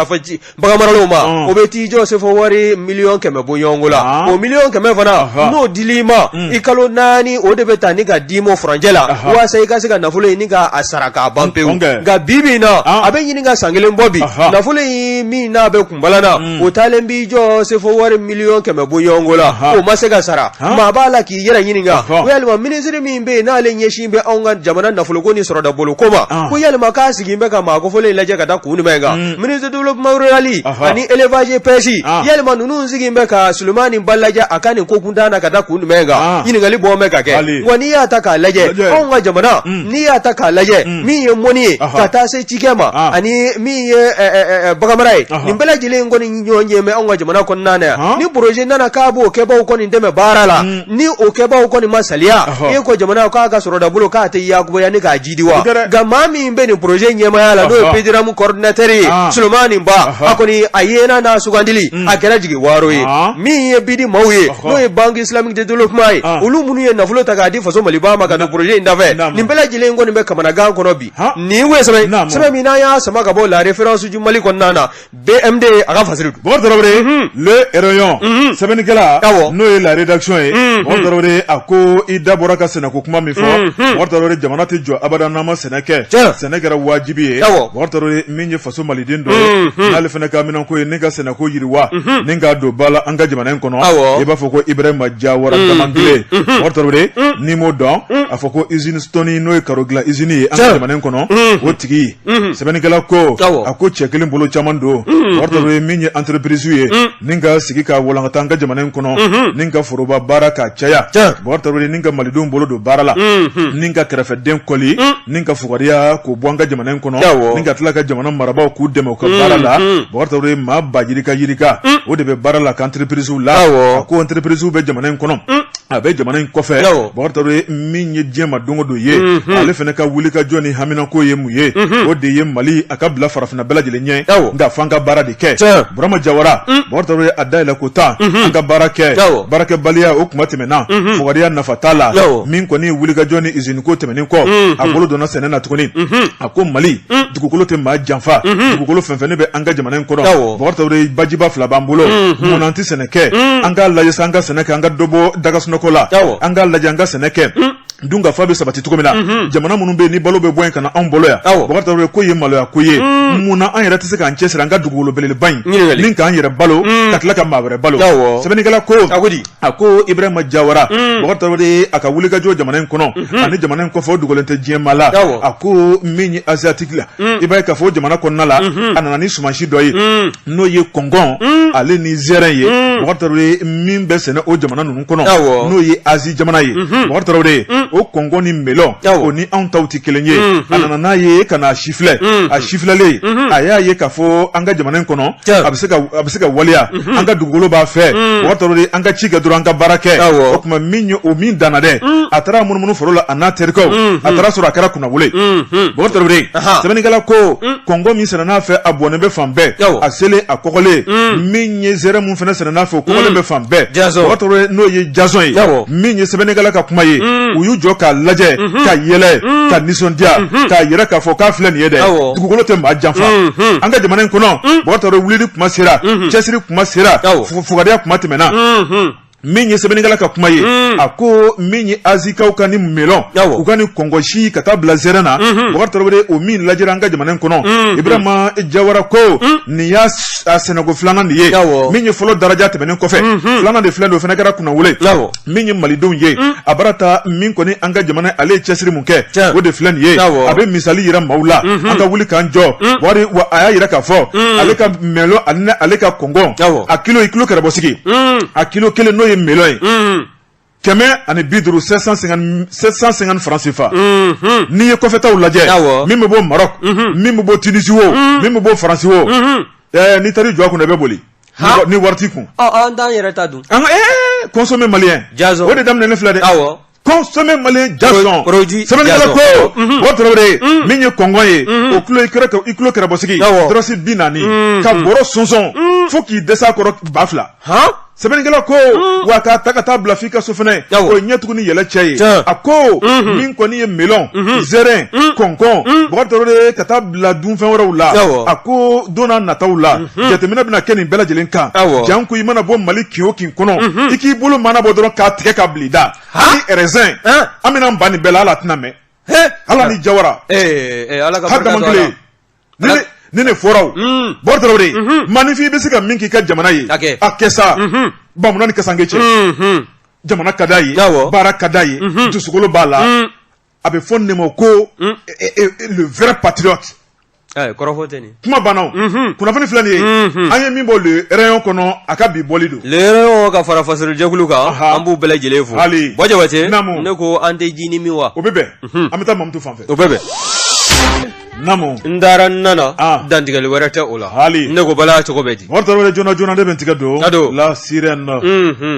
bagan maralaw ma o bɛ t'i jɔ sefo wari $1,100,000 bɔ ɲɔgɔn la o $1,100,000 fana n'o dil'i ma i kalo 4 o de bɛ ta ni ka d'i ma furancɛ la waasa i ka se ka nafolo in ni ka a sara k'a ban pewu nka bi na a bɛ ɲini ka san kelen bɔ bi nafolo in min n'a bɛ kunbala na o taalen b'i jɔ sefo wari $1,100,000 bɔ ɲɔgɔn la o ma se ka sara maa b'a la k'i yɛrɛ ɲininka ko yalima minisiri min bɛ yen n'ale ɲɛsin bɛ anw ka jamana nafoloko ni sɔrɔdabolo ko ma ko yalima k'a sigi bɛ ka maa kofɔlen lajɛ ka da kun jumɛn kan ministre de développement rural ani élevage pêche yalima ninnu sigi bɛ ka Sulemani Ba lajɛ a ka nin ko kuntan na ka da kun jumɛn kan ɲininkali bɔ bɛ ka kɛ wa n'i y'a ta k'a lajɛ anw ka jamana n'i y'a ta k'a lajɛ min ye mɔni ye ka taa se cikɛ ma ani min ye baganmara ye nin bɛɛ lajɛlen kɔni ɲɔgɔn ɲɛ mɛ anw ka jamana kɔnɔna na yan ni projet nana k'a b'o kɛbaaw kɔni dɛmɛ baara la ni o kɛbaaw kɔni ma saliya e ko jamana k'a ka sɔrɔdabolo k'a tɛ yakuba ni k'a jidi wa nka maa min bɛ nin projet ɲɛmaya la n'o ye Pediramu coordinateur ye Sulemani Ba a kɔni a yena n'a sugandili a kɛra jigi waaro ye min ye bidi maaw ye n'o ye Banque Islamique de Développement ye olu minnu ye nafolo ta k'a di faso Maliba ma ka don projet in dafɛ nin bɛɛ lajɛlen kɔni bɛ kamanagan kɔnɔ bi nin ye sɛbɛn min n'an y'a sama ka bɔ la référence du Mali kɔnɔna na BMD a ka fasiri don Bɔkari Tarawele le rayon sɛbɛnnikɛla n'o ye la rédaction ye Bɔkari Tarawele a ko i da bɔra ka sɛnɛko kuma min fɔ Bɔkari Tarawele jamana tɛ jɔ abada n'an ma sɛnɛ kɛ sɛnɛ kɛra wajibi ye Bɔkari Tarawele min ye faso maliden dɔ ye n'ale fana ka minɛnko ye ni ka sɛnɛko yiriwa ni k'a don ba la an ka jamana in kɔnɔ i b'a fɔ ko Ibrahima Jawara Damakile Bɔkari Tarawele n'i m'o dɔn a fɔ ko usine Stoni n'o ye karo dilan usine ye an ka jamana in kɔnɔ o tigi sɛbɛnnikɛla ko a ko cɛ kelen bolo caman don Bɔkari Tarawele min ye entreprise ye ni ka sigi ka walankata an ka jamana in kɔnɔ ni ka foroba baara ka caya Bɔkari Tarawele ni ka malidenw bolo don baara la ni ka kɛrɛfɛden kɔli ni ka fugariya k'o bɔ an ka jamana in kɔnɔ ni ka tila ka jamana marabaaw k'u dɛmɛ u ka baara la Bɔkari Tarawele maa ba yirika o de bɛ baara la ka entreprise la a ko entreprise bɛ jamana in kɔnɔ a bɛ jamana in kɔfɛ Bɔkari Tarawele min ye diɲɛ ma don o don ye ale fana ka wulikajɔ ni haminako ye mun ye o de ye Mali a ka bila farafinna bɛɛ lajɛlen ɲɛ nka f'an ka baara de kɛ Burama Jawara Bɔkari Tarawele a dayɛlɛ ko tan an ka baara kɛ baarakɛbaliya o kuma tɛmɛna fugariya nafa t'a la min kɔni ye wulikajɔ ni usine ko tɛmɛnen kɔ a bolo donna sɛnɛ na tuguni a ko Mali dugukolo tɛ maa janfa dugukolo fɛn fɛn ne bɛ an ka jamana in kɔnɔ Bɔkari Tarawele bajiba 2 b'an bolo mun an tɛ sɛnɛ kɛ an k'a lajɛ sa an ka sɛnɛ kɛ an ka dɔ bɔ dagasunɔgɔ la an k'a lajɛ an ka sɛnɛ kɛ dun ka fa bɛ sabati cogo min na jamana minnu bɛ yen ni balo bɛ bɔ yen ka na anw bolo yan Bɔkari Tarawele ko ye maloya ko ye mun na an yɛrɛ tɛ se k'an cɛsiri an ka dugukolo belebeleba in ni k'an yɛrɛ balo ka tila ka maa wɛrɛ balo sɛbɛnnikɛla ko a ko Ibrahima Jawara Bɔkari Tarawele a ka wulikajɔ jamana in kɔnɔ ani jamana in kɔfɛ o dogolen tɛ diɲɛ maa la a ko min ye asiatique la i b'a ye k'a fɔ jamana kɔnɔna la a nana ni sumansi dɔ ye n'o ye kɔngɔn ale ni zɛrɛn ye Bɔkari Tarawele min bɛ sɛnɛ o jamana ninnu kɔnɔ n'o ye Asie jamana ye Bɔkari Tarawele o kɔngɔn ni melon o ni anw taw tɛ kelen ye a nana n'a ye ka na sifilɛ a sifilɛlen a y'a ye k'a fɔ an ka jamana in kɔnɔ a bɛ se ka waleya an ka dugukolo b'a fɛ Bɔkari Tarawele an ka ci kɛ dɔrɔn an ka baara kɛ o tuma min ye o min danna dɛ a taara munumunu foro la a n'a terikɛw a taara sɔrɔ a kɛra kunnawolo Bɔkari Tarawele sɛbɛnnikɛla ko kɔngɔn min sɛnɛ n'a fɛ a bɔnnen bɛ fan bɛɛ a selen a kɔgɔlen min ye zɛrɛ mun fana sɛnɛ n'a fɛ o kɔgɔlen bɛ fan bɛɛ Bɔkari Tarawele n'o ye Jason ye min ye sɛbɛnnikɛla ka kuma ye u y'u jɔ k'a lajɛ ka yɛlɛ ka nisɔndiya k'a yɛrɛ k'a fɔ k'a filɛ nin ye dɛ dugukolo tɛ maa janfa an ka jamana in kɔnɔ Bɔkari Tarawele wulili kuma sera cɛsiri kuma sera fugariya kuma tɛmɛna min ye sɛbɛnnikɛla ka kuma ye a ko min ye azikaw ka ni melon u ka ni kɔngɔsi ka taa bila zɛrɛn na Bubakari Tarawele o min lajɛra an ka jamana in kɔnɔ Ibrahima Jawara ko nin y'a sɛnɛko filanan de ye min ye fɔlɔ daraja tɛmɛnen kɔfɛ filanan de filɛ don o fana kɛra kunnawolo min ye malidenw ye a bara ta min kɔni an ka jamana ale ye cɛsiri mun kɛ o de filɛ nin ye a bɛ misali yira maaw la an ka wuli k'an jɔ wari wa a y'a yira k'a fɔ ale ka melon ani ale ka kɔngɔ a kilo kɛrɛbɔsigi a kilo kelen n'o ye melon ye 750 francs CFA n'i ye kɔfɛtaw lajɛ min bɛ bɔ Maroc min bɛ bɔ Tunisie o min bɛ bɔ France o n'i taara i jɔ a kunna i bɛ boli ni wari t'i kun an t'an yɛrɛ ta dun consommer malien o de daminɛ ne filɛ dɛ consommer malien Jason sɛbɛnnikɛla ko Bubakari Tarawele min ye kɔngɔ ye o kilo kɛrɛbɔsigi dɔrɔsi 40 ka bɔrɔ sɔnsɔn fo k'i dɛsɛ a kɔrɔ 2000 sɛbɛnnikɛla ko wa k'a ta ka taa bila f'i ka so fɛnɛ o ye ɲɛtugu ni yɛlɛ cɛ ye a ko min kɔni ye melon zɛrɛn kɔnkɔn Bubakari Tarawele ka taa bila dunfɛn wɛrɛw la a ko don n'a nataw la jateminɛ bɛna kɛ nin bɛɛ lajɛlen kan jan ko i mana bɔ Mali kin o kin kɔnɔ i k'i bolo mana bɔ dɔrɔn k'a tigɛ k'a bila i da hali raisin an bɛna ban nin bɛɛ la ala tɛna mɛn ala ni Jawara hadamaden ni ne fɔraw Bubakari Tarawele manifin bɛ se ka min k'i ka jamana ye a kɛ sa bamanan ni kasange cɛ jamana ka d'a ye baara ka d'a ye dusukolo b'a la a bɛ fɔ nin ma ko le vrai patriote kɔrɔfɔ tɛ nin kuma bannaw kunnafoni filɛ nin ye an ye min bɔ le rayon kɔnɔ a ka bi bɔli don le rayon ka fara fasolijɛkulu kan an b'u bɛɛ lajɛlen fo Bɔ Jabate ne ko an tɛ ji ni min wa o bɛ bɛn an bɛ taa Mamutu fan fɛ o bɛ bɛn Namu ndara nana dantigɛli wɛrɛ tɛ o la ne ko bala cogo bɛ di Bubakari Tarawele joona joona ne bɛ n tigɛ don la sirène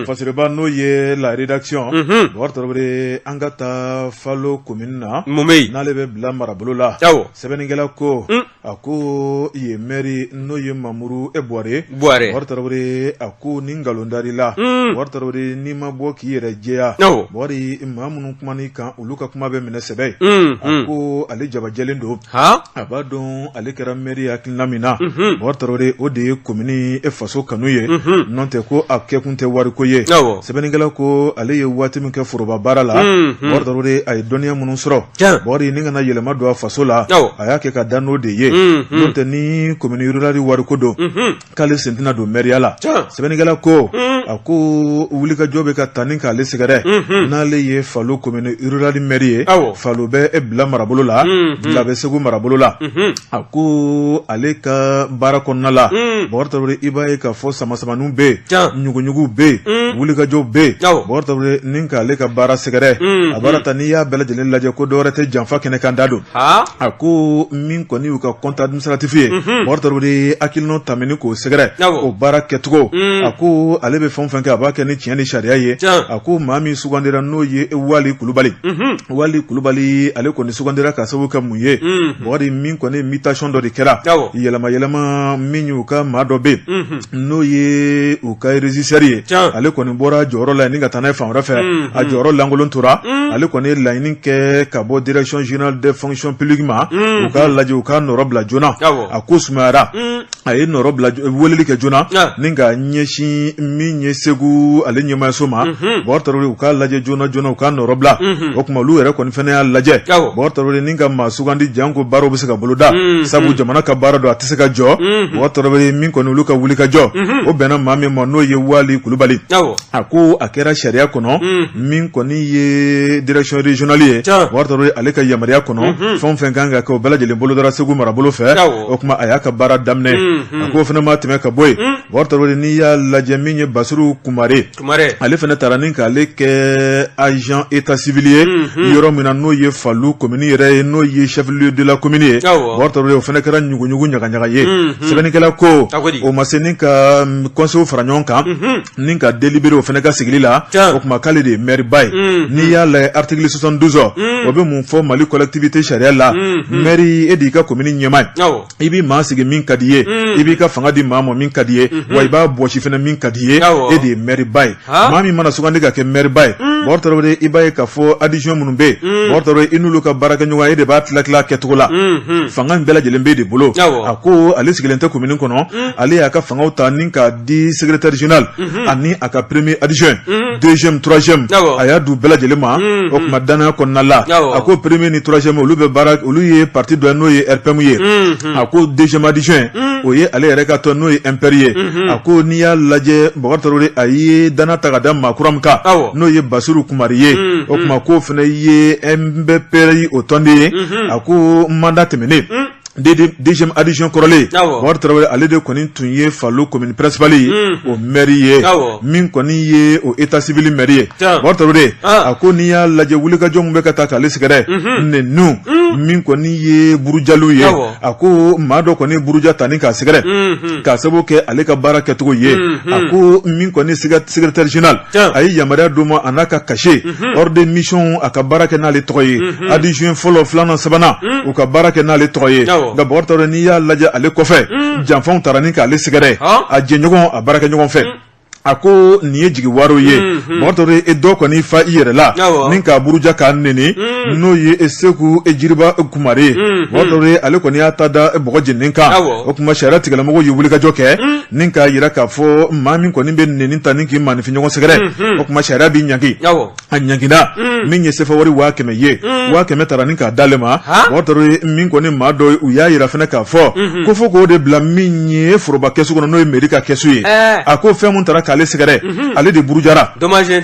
fasiriba n'o ye la rédaction Bubakari Tarawele an ka taa Falo commune na n'ale bɛ bila marabolo la sɛbɛnnikɛla ko a ko yen maire n'o ye Mamuru Buware Bubakari Tarawele a ko ni nkalon dar'i la Bubakari Tarawele n'i ma bɔ k'i yɛrɛ jɛya Bubakari maa minnu kuman'i kan olu ka kuma bɛ minɛ sɛbɛ a ko ale jabajɛlen don a b'a dɔn ale kɛra maire hakilina min na Bubakari Tarawele o de ye commune faso kanu ye n'o tɛ ko a kɛkun tɛ wariko ye sɛbɛnnikɛla ko ale ye waati min kɛ foroba baara la Bubakari Tarawele a ye dɔnniya minnu sɔrɔ Bubakari ni kana yɛlɛma don a faso la a y'a kɛ ka da n'o de ye n'o tɛ ni commune rurale wariko don k'ale sen tɛna don maire la sɛbɛnnikɛla ko a ko wulikajɔ bɛ ka ta ni k'ale sɛgɛrɛ n'ale ye Falo commune rurale maire ye Falo bɛ bila marabolo la Bila bɛ Segu marabolo la a ko ale ka baara kɔnɔna la Bubakari Tarawele i b'a ye k'a fɔ samasamaniw bɛ yen ɲuguɲugu bɛ yen wulikajɔw bɛ yen Bubakari Tarawele ni k'ale ka baara sɛgɛrɛ a baara ta n'i y'a bɛɛ lajɛlen lajɛ ko dɔwɛrɛ tɛ janfa kɛnɛ kan da don a ko min kɔni y'u ka compte administratif ye Bubakari Tarawele hakilinaw tamini k'o sɛgɛrɛ o baara kɛcogo a ko ale bɛ fɛn o fɛn kɛ a b'a kɛ ni tiɲɛ ni sariya ye a ko maa min sugandira n'o ye Wali Kulubali Wali Kulubali ale kɔni sugandira ka sababu kɛ mun ye Bubakari min kɔni mutation dɔ de kɛra yɛlɛma min y'u ka maa dɔ bɛ n'o ye u ka régisseur ye ale kɔni bɔra jɔyɔrɔ la ni ka taa n'a ye fan wɛrɛ fɛ a jɔyɔrɔ lankolon tora ale kɔni ye laɲini kɛ ka bɔ direction générale des fonctions publiques ma u ka lajɛ u ka nɔrɔ bila joona a ko sumayara a ye nɔrɔ bila weleli kɛ joona ni ka ɲɛsin min ye Segu ale ɲɛmaayaso ma Bubakari Tarawele u ka lajɛ joona u ka nɔrɔ bila o tuma olu yɛrɛ kɔni fɛnɛ y'a lajɛ Bubakari Tarawele ni ka maa sugandi janko baaraw bɛ se ka boloda sabu jamana ka baara don a tɛ se ka jɔ Bubakari Tarawele min kɔni olu ka wuli ka jɔ o bɛnna maa min ma n'o ye Wali Kulubali a ko a kɛra sariya kɔnɔ min kɔni ye direction régionale ye Bubakari Tarawele ale ka yamaruya kɔnɔ fɛn o fɛn kan ka kɛ o bɛɛ lajɛlen bolodara Segu marabolo fɛ o tuma a y'a ka baara daminɛ a ko fɛnɛ ma tɛmɛ ka bɔ yen Bubakari Tarawele n'i y'a lajɛ min ye Basiru Kumare ale fɛnɛ taara ni k'ale kɛ agent état civil ye yɔrɔ min na n'o ye Falo commune yɛrɛ ye n'o ye chef lieu de la commune ye Bubakari Tarawele o fɛnɛ kɛra ɲuguɲugu ɲagaɲaga ye sɛbɛnnikɛla ko o ma se ni ka conseil fara ɲɔgɔn kan ni ka délibéré o fɛnɛ ka sigili la o tuma k'ale de ye maire ba ye n'i y'a lajɛ article 72 o bɛ mun fɔ Mali collectivité sariya la maire e de y'i ka commune ɲɛmaa ye i b'i maa sigi min ka di ye i b'i ka fanga di maa ma min ka di ye wa i b'a bɔsi fɛnɛ min ka di ye e de ye maire ba ye maa min mana sugandi ka kɛ maire ba ye Bɔkari Tarawele i b'a ye k'a fɔ addition minnu bɛ yen Bɔkari Tarawele i n'olu ka baarakɛɲɔgɔn e de b'a tila kɛcogo la fanga in bɛɛ lajɛlen bɛ de bolo a ko ale sigilen tɛ commune kɔnɔ ale y'a ka fangaw ta ni k'a di secrétaire général ani a ka premier adjoint deuxième troisième a y'a du bɛɛ lajɛlen ma o tuma danaya kɔnɔna la a ko premier ni troisième olu bɛ baara olu ye parti dɔ ye n'o ye RPM ye a ko deuxième adjoint o ye ale yɛrɛ ka tɔn n'o ye MPR ye a ko n'i y'a lajɛ Bɔkari Tarawele a ye dana ta ka da maa kura min kan n'o ye Basiru Kumari ye o tuma k'o fana ye MPR ye o tɔn de ye a ko mandat tɛmɛnen deuxième addition kɔrɔlen Bɔkari Tarawele ale de kɔni tun ye Falo commune principale ye o maire ye min kɔni ye o état civil maire ye Bɔkari Tarawele a ko n'i y'a lajɛ wulikajɔ min bɛ ka taa k'ale sɛgɛrɛ Nenu min kɔni ye Burujaliw ye a ko maa dɔ kɔni Buruja ta ni k'a sɛgɛrɛ k'a sababu kɛ ale ka baara kɛcogo ye a ko min kɔni secrétaire général a ye yamaruya d'o ma a n'a ka cachet ordre de mission a ka baara kɛ n'ale tɔgɔ ye addition fɔlɔ filanan sabanan u ka baara kɛ n'ale tɔgɔ ye nka Bɔkari Tarawele n'i y'a lajɛ ale kɔfɛ janfanw taara ni k'ale sɛgɛrɛ a jɛɲɔgɔn a baarakɛ ɲɔgɔn fɛ a ko nin ye jigi wariw ye Bɔkari Tarawele e dɔ kɔni fa i yɛrɛ la ni k'a Buruja k'a neni n'o ye Seku Jiriba Kumare ye Bɔkari Tarawele ale kɔni y'a ta da bɔgɔ jeninen kan o tuma sariya tigilamɔgɔw ye wulikajɔ kɛ ni k'a yira k'a fɔ maa min kɔni bɛ neni ta ni k'i maanifin ɲɔgɔn sɛgɛrɛ o tuma sariya b'i ɲangi a ɲangina min ye sefa wari 500 ye 500 taara ni k'a d'ale ma Bɔkari Tarawele min kɔni maa dɔ u y'a yira fɛnɛ k'a fɔ ko fo k'o de bila min ye foroba kɛsu kɔnɔ n'o ye mairie ka kɛsu ye a ko fɛn mun taara k'ale sɛgɛrɛ ale de burujara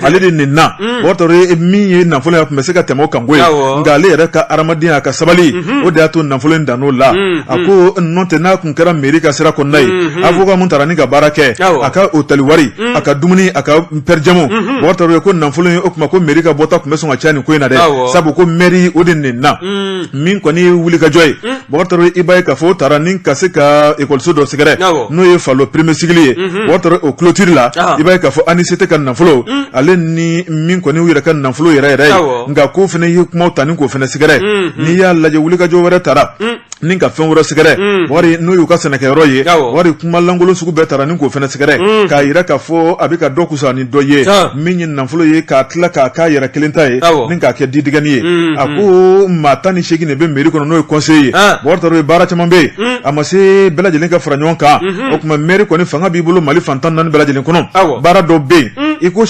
ale de nenna Bɔkari Tarawele min ye nafolo ya tun bɛ se ka tɛmɛ o kan ko ye nka ale yɛrɛ ka adamadenya a ka sabali o de y'a to nafolo in dan n'o la a ko n'o tɛ n'a kun kɛra mairie ka sira kɔnɔna ye avocat mun taara ni ka baara kɛ a ka hôtel wari a ka dumuni a ka pɛrɛjɛmu Bɔkari Tarawele ko nafolo in o tuma ko mairie ka bɔta tun bɛ sɔn ka caya nin ko in na dɛ sabu ko mairie o de nenna min kɔni ye wulikajɔ ye Bɔkari Tarawele i b'a ye k'a fɔ o taara ni ka se ka école dɔ sɛgɛrɛ n'o ye Falo premier cycle ye Bɔkari Tarawele o clôture la i b'a ye k'a fɔ ANICT ka nafolo ale ni min kɔni yɛrɛ ka nafolo yɛrɛ yɛrɛ ye nka ko fana ye kumaw ta ni k'o fana sɛgɛrɛ n'i y'a lajɛ wulikajɔ wɛrɛ taara ni ka fɛn wɛrɛ sɛgɛrɛ wari n'o y'u ka sɛnɛkɛyɔrɔ ye wari kuma lankolon sugu bɛɛ taara ni k'o fana sɛgɛrɛ k'a yira k'a fɔ a bɛ ka dɔ kusa ni dɔ ye min ye nafolo ye k'a tila k'a k'a yɛrɛ kelen ta ye ni k'a kɛ didigɛni ye a ko maa 18 de bɛ mairie kɔnɔ n'o ye conseiller ye Bɔkari Tarawele baara caman bɛ yen a ma se bɛɛ lajɛlen ka fara ɲɔgɔn kan o tuma mairie kɔni fanga b'i bolo Mali fantan 4 bɛɛ lajɛlen kɔnɔ baara dɔ bɛ yen i ko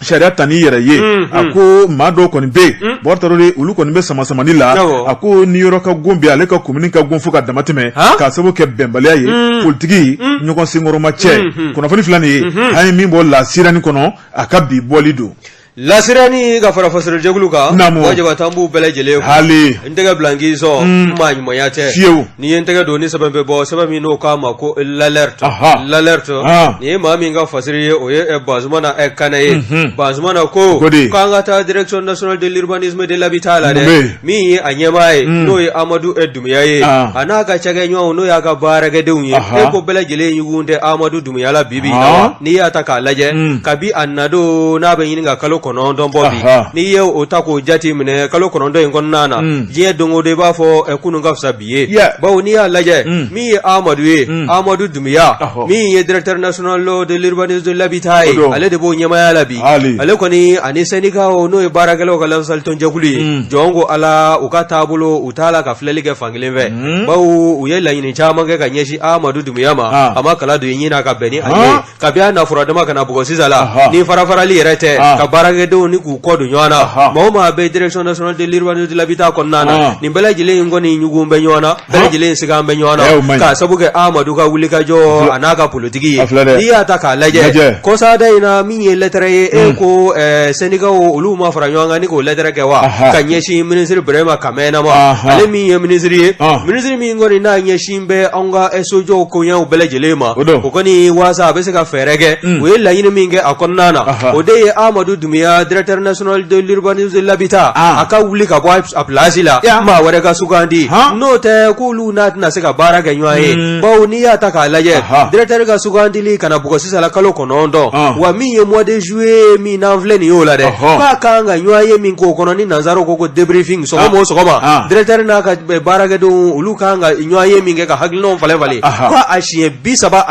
sariya ta n'i yɛrɛ ye a ko maa dɔw kɔni bɛ yen Bɔkari Tarawele olu kɔni bɛ sama-samani la a ko ni yɔrɔ ka gon bɛ ale ka commune ka gon fo ka dama tɛmɛ k'a sababu kɛ bɛnbaliya ye politiki ɲɔgɔn senkɔrɔma cɛ kunnafoni fila nin ye an ye min bɔ lasirani kɔnɔ a ka bi bɔli don lasirani ka fara fasarajɛkulu kan wajibata an b'u bɛɛ lajɛlen hali n tɛgɛ bila n k'i sɔn maa ɲumanya tɛ fiyewu ni ye n tɛgɛ don ni sɛbɛn bɛ bɔ sɛbɛn min n'o k'a ma ko l'alerte nin ye maa min ka fasiri ye o ye Bazumana Kane ye Bazumana ko k'an ka taa direction nationale de l'urbanisme de l'habitat la dɛ min ye a ɲɛmaa ye n'o ye Amadu Dumuya ye a n'a ka cakɛɲɔgɔnw n'o y'a ka baarakɛdenw ye e ko bɛɛ lajɛlen ɲugun tɛ Amadu Dumuya la bi bi in na wa n'i y'a ta k'a lajɛ kabi a nadon n'a bɛ ɲini ka kalo kɔnɔntɔn bɔ bi n'i ye o ta k'o jate minɛ kalo kɔnɔntɔn in kɔnɔna na diɲɛ don o don i b'a fɔ kunun ka fisa bi ye bawo n'i y'a lajɛ min ye Amadu ye Amadu Dumuya min ye directeur national de l'urbanisme de l'habitat ye ale de b'o ɲɛmaya la bi ale kɔni ani syndicat n'o ye baarakɛlaw ka lamisalitɔnjɛkulu ye jɔn ko Ala u ka taabolo u t'a la ka filɛli kɛ fankelen fɛ bawo u ye laɲini caman kɛ ka ɲɛsin Amadu Dumuya ma a ma kala don i ɲin'a ka bɛn ni a ye kabi a nafuradama ka na bugɔ sisan la ni farafarali yɛrɛ tɛ ka baarakɛdenw ni k'u kɔ don ɲɔgɔn na maa o maa bɛ direction nationale de l'urbanisme de l'habitat kɔnɔna na nin bɛɛ lajɛlen kɔni ɲugun bɛ ɲɔgɔn na bɛɛ lajɛlen sigan bɛ ɲɔgɔn na k'a sabu kɛ Amadu ka wulikajɔ a n'a ka politiki ye n'i y'a ta k'a lajɛ kɔsada in na min ye lettre ye e ko syndicat olu ma fara ɲɔgɔn kan ni k'o lettre kɛ wa ka ɲɛsin ministre Burema Kamɛna ma ale min ye ministre ye ministre min kɔni n'a ɲɛsin bɛ anw ka sojɔw koɲɛw bɛɛ lajɛlen ma o kɔni waasa a bɛ se ka fɛɛrɛ kɛ u ye laɲini min kɛ a kɔnɔna na o de ye Amadu Dumuya Doumbouya directeur national de l'urbanisme de l'habitat aka wuli ka bɔ a place la maa wɛrɛ ka sugandi n'o tɛ k'olu n'a tɛna se ka baara kɛ ɲɔgɔn ye bawo n'i y'a ta k'a lajɛ directeur ka sugandili kana bugɔ sisan la kalo 9 wa min ye mois de juillet min n'an filɛ nin y'o la dɛ k'a kan ka ɲɔgɔn ye min k'o kɔnɔ ni nanzaraw ko debriefing sɔgɔma o sɔgɔma directeur n'a ka baarakɛdenw olu kan ka ɲɔgɔn ye min kɛ ka hakilinaw falen ko a siɲɛ 34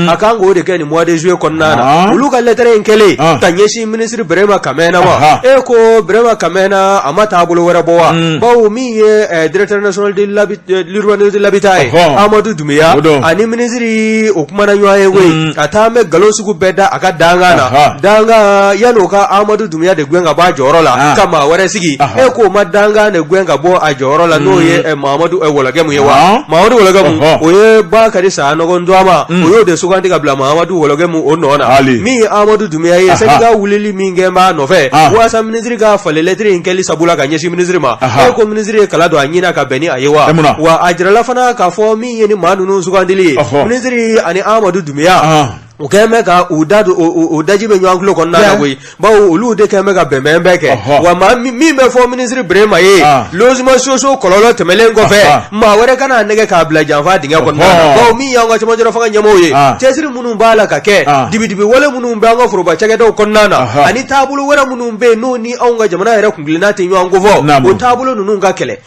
a kan k'o de kɛ nin mois de juillet kɔnɔna na olu ka lettre in kɛlen ka ɲɛsin ministre Birama Kamɛna ma ko Birama Kamɛna a ma taabolo wɛrɛ bɔ wa bawo min ye directeur national de l'urbanisme de l'habitat ye Amadou Doumbouya ani ministre o kumana ɲɔgɔn ye koyi a taa mɛ nkalon sugu bɛɛ da a ka dangan na dangan yan'o ka Amadou Doumbouya de gɛn ka bɔ a jɔyɔrɔ la ka maa wɛrɛ sigi k'o ma dangan de gɛn ka bɔ a jɔyɔrɔ la n'o ye Mahamadu Wologɛmu ye wa Mahamadu Wologɛmu o ye Bakari Sanɔgɔ Nduama o y'o de sugandi ka bila Mahamadu Wologɛmu o nɔ na min ye Amadou Doumbouya ye sani ka wulili min kɛ b'a nɔfɛ walasa ministre ka falen lettre in kɛli sabula ka ɲɛsin ministre ma ko ministre ye kala don a ɲina ka bɛn ni a ye wa a jirala fana k'a fɔ min ye ni maa ninnu sugandili ye ministre ani Amadou Doumbouya u kɛn bɛ ka u daji bɛ ɲɔgɔn tulo kɔnɔna na koyi bawo olu de kɛn bɛ ka bɛnbɛn bɛɛ kɛ wa maa min bɛ fɔ ministre Birama ye logement social kɔlɔlɔ tɛmɛlen kɔfɛ maa wɛrɛ kana nɛgɛ k'a bila janfa dingɛ kɔnɔna na bawo min y'an ka cɛmancɛ fanga ɲɛmɔgɔw ye cɛsiri minnu b'a la ka kɛ dibidibi wale minnu bɛ an ka foroba cakɛdaw kɔnɔna na ani taabolo wɛrɛ minnu bɛ yen n'o ni anw ka jamana yɛrɛ kunkilenna tɛ ɲɔgɔn ko fɔ o taabolo ninnu ka kɛlɛ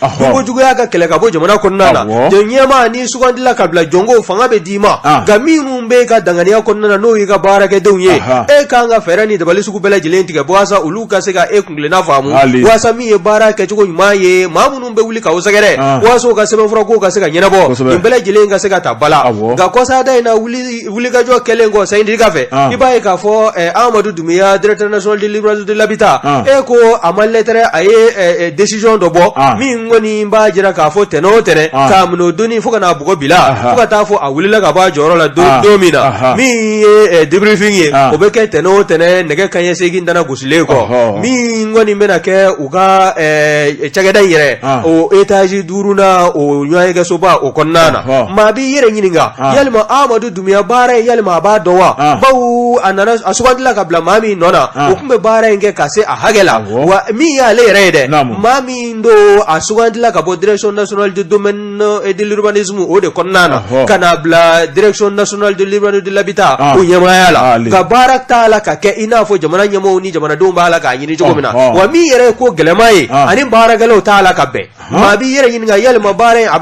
juguya ka kɛlɛ ka bɔ jamana kɔnɔna na jɔn ɲɛmaa ni sugandila ka bila jɔnko fanga bɛ d'i ma nka minnu bɛ ka danganiya n'o y'i ka baarakɛdenw ye kan ka fɛɛrɛ ni dabali sugu bɛɛ lajɛlen tigɛ walasa olu ka se ka kunkilenna faamu walasa min ye baara kɛcogo ɲuman ye maa minnu bɛ wuli ka o sɛgɛrɛ walasa u ka sɛbɛnfura ko ka se ka ɲɛnabɔ nin bɛɛ lajɛlen ka se ka ta bala nka kɔsada in na wulikajɔ kɛlen kɔ sayidika fɛ i b'a ye k'a fɔ Amadou Doumbouya directeur national de l'urbanisme de l'habitat ko a ma lettre a ye décision dɔ bɔ min kɔni b'a jira k'a fɔ tɛnɛ o tɛnɛ k'a minɛ o donni fo ka n'a bugɔ bila fo ka taa fɔ a wulila ka bɔ a jɔyɔrɔ la don min na min ye debriefing ye o bɛ kɛ tɛnɛ o tɛnɛ nɛgɛ kanɲɛ 8 dana gosilen kɔ min kɔni bɛna kɛ u ka cakɛda in yɛrɛ o étage 5 na o ɲɔgɔnkɛsoba o kɔnɔna na maa b'i yɛrɛ ɲininka yalima Amadou Doumbouya baara in yalima a b'a dɔn wa bawo a sugandila ka bila maa min nɔ na o tun bɛ baara in kɛ ka se a hakɛ la wa min y'ale yɛrɛ ye dɛ maa min don a sugandila ka bɔ direction nationale du domaine et de l'urbanisme o de kɔnɔna na ka na bila direction nationale de l'urbanisme de l'habitat o ɲɛmaaya la ka baara t'a la ka kɛ i n'a fɔ jamana ɲɛmɔgɔw ni jamanadenw b'a la k'a ɲini cogo min na wa min yɛrɛ ye ko gɛlɛma ye ani baarakɛlaw t'a la ka bɛn maa b'i yɛrɛ ɲininka yalima baara in a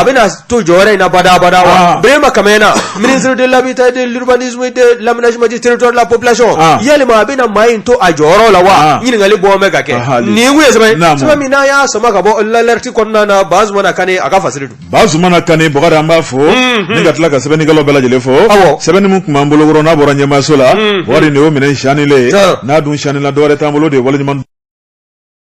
bɛna to jɔyɔrɔ in na badabada wa Birama Kamɛna ministre de l'habitat de l'urbanisme et de l'aménagement du territoire de la population yalima a bɛna maa in to a jɔyɔrɔ la wa ɲininkali bɔ bɛ ka kɛ nin kun ye sɛbɛn min n'a y'a sama ka bɔ l'alerte kɔnɔna na Bazumana Kane a ka fasiri don Bazumana Kane Bɔkari an b'a fɔ ni ka tila ka sɛbɛnnikɛlaw bɛɛ lajɛlen fɔ sɛbɛnni min tun b'an bolo n'a bɔra ɲɛmaaso la wari nin y'o minɛ sianilen n'a dun sianila dɔwɛrɛ t'an bolo de ye waleɲuman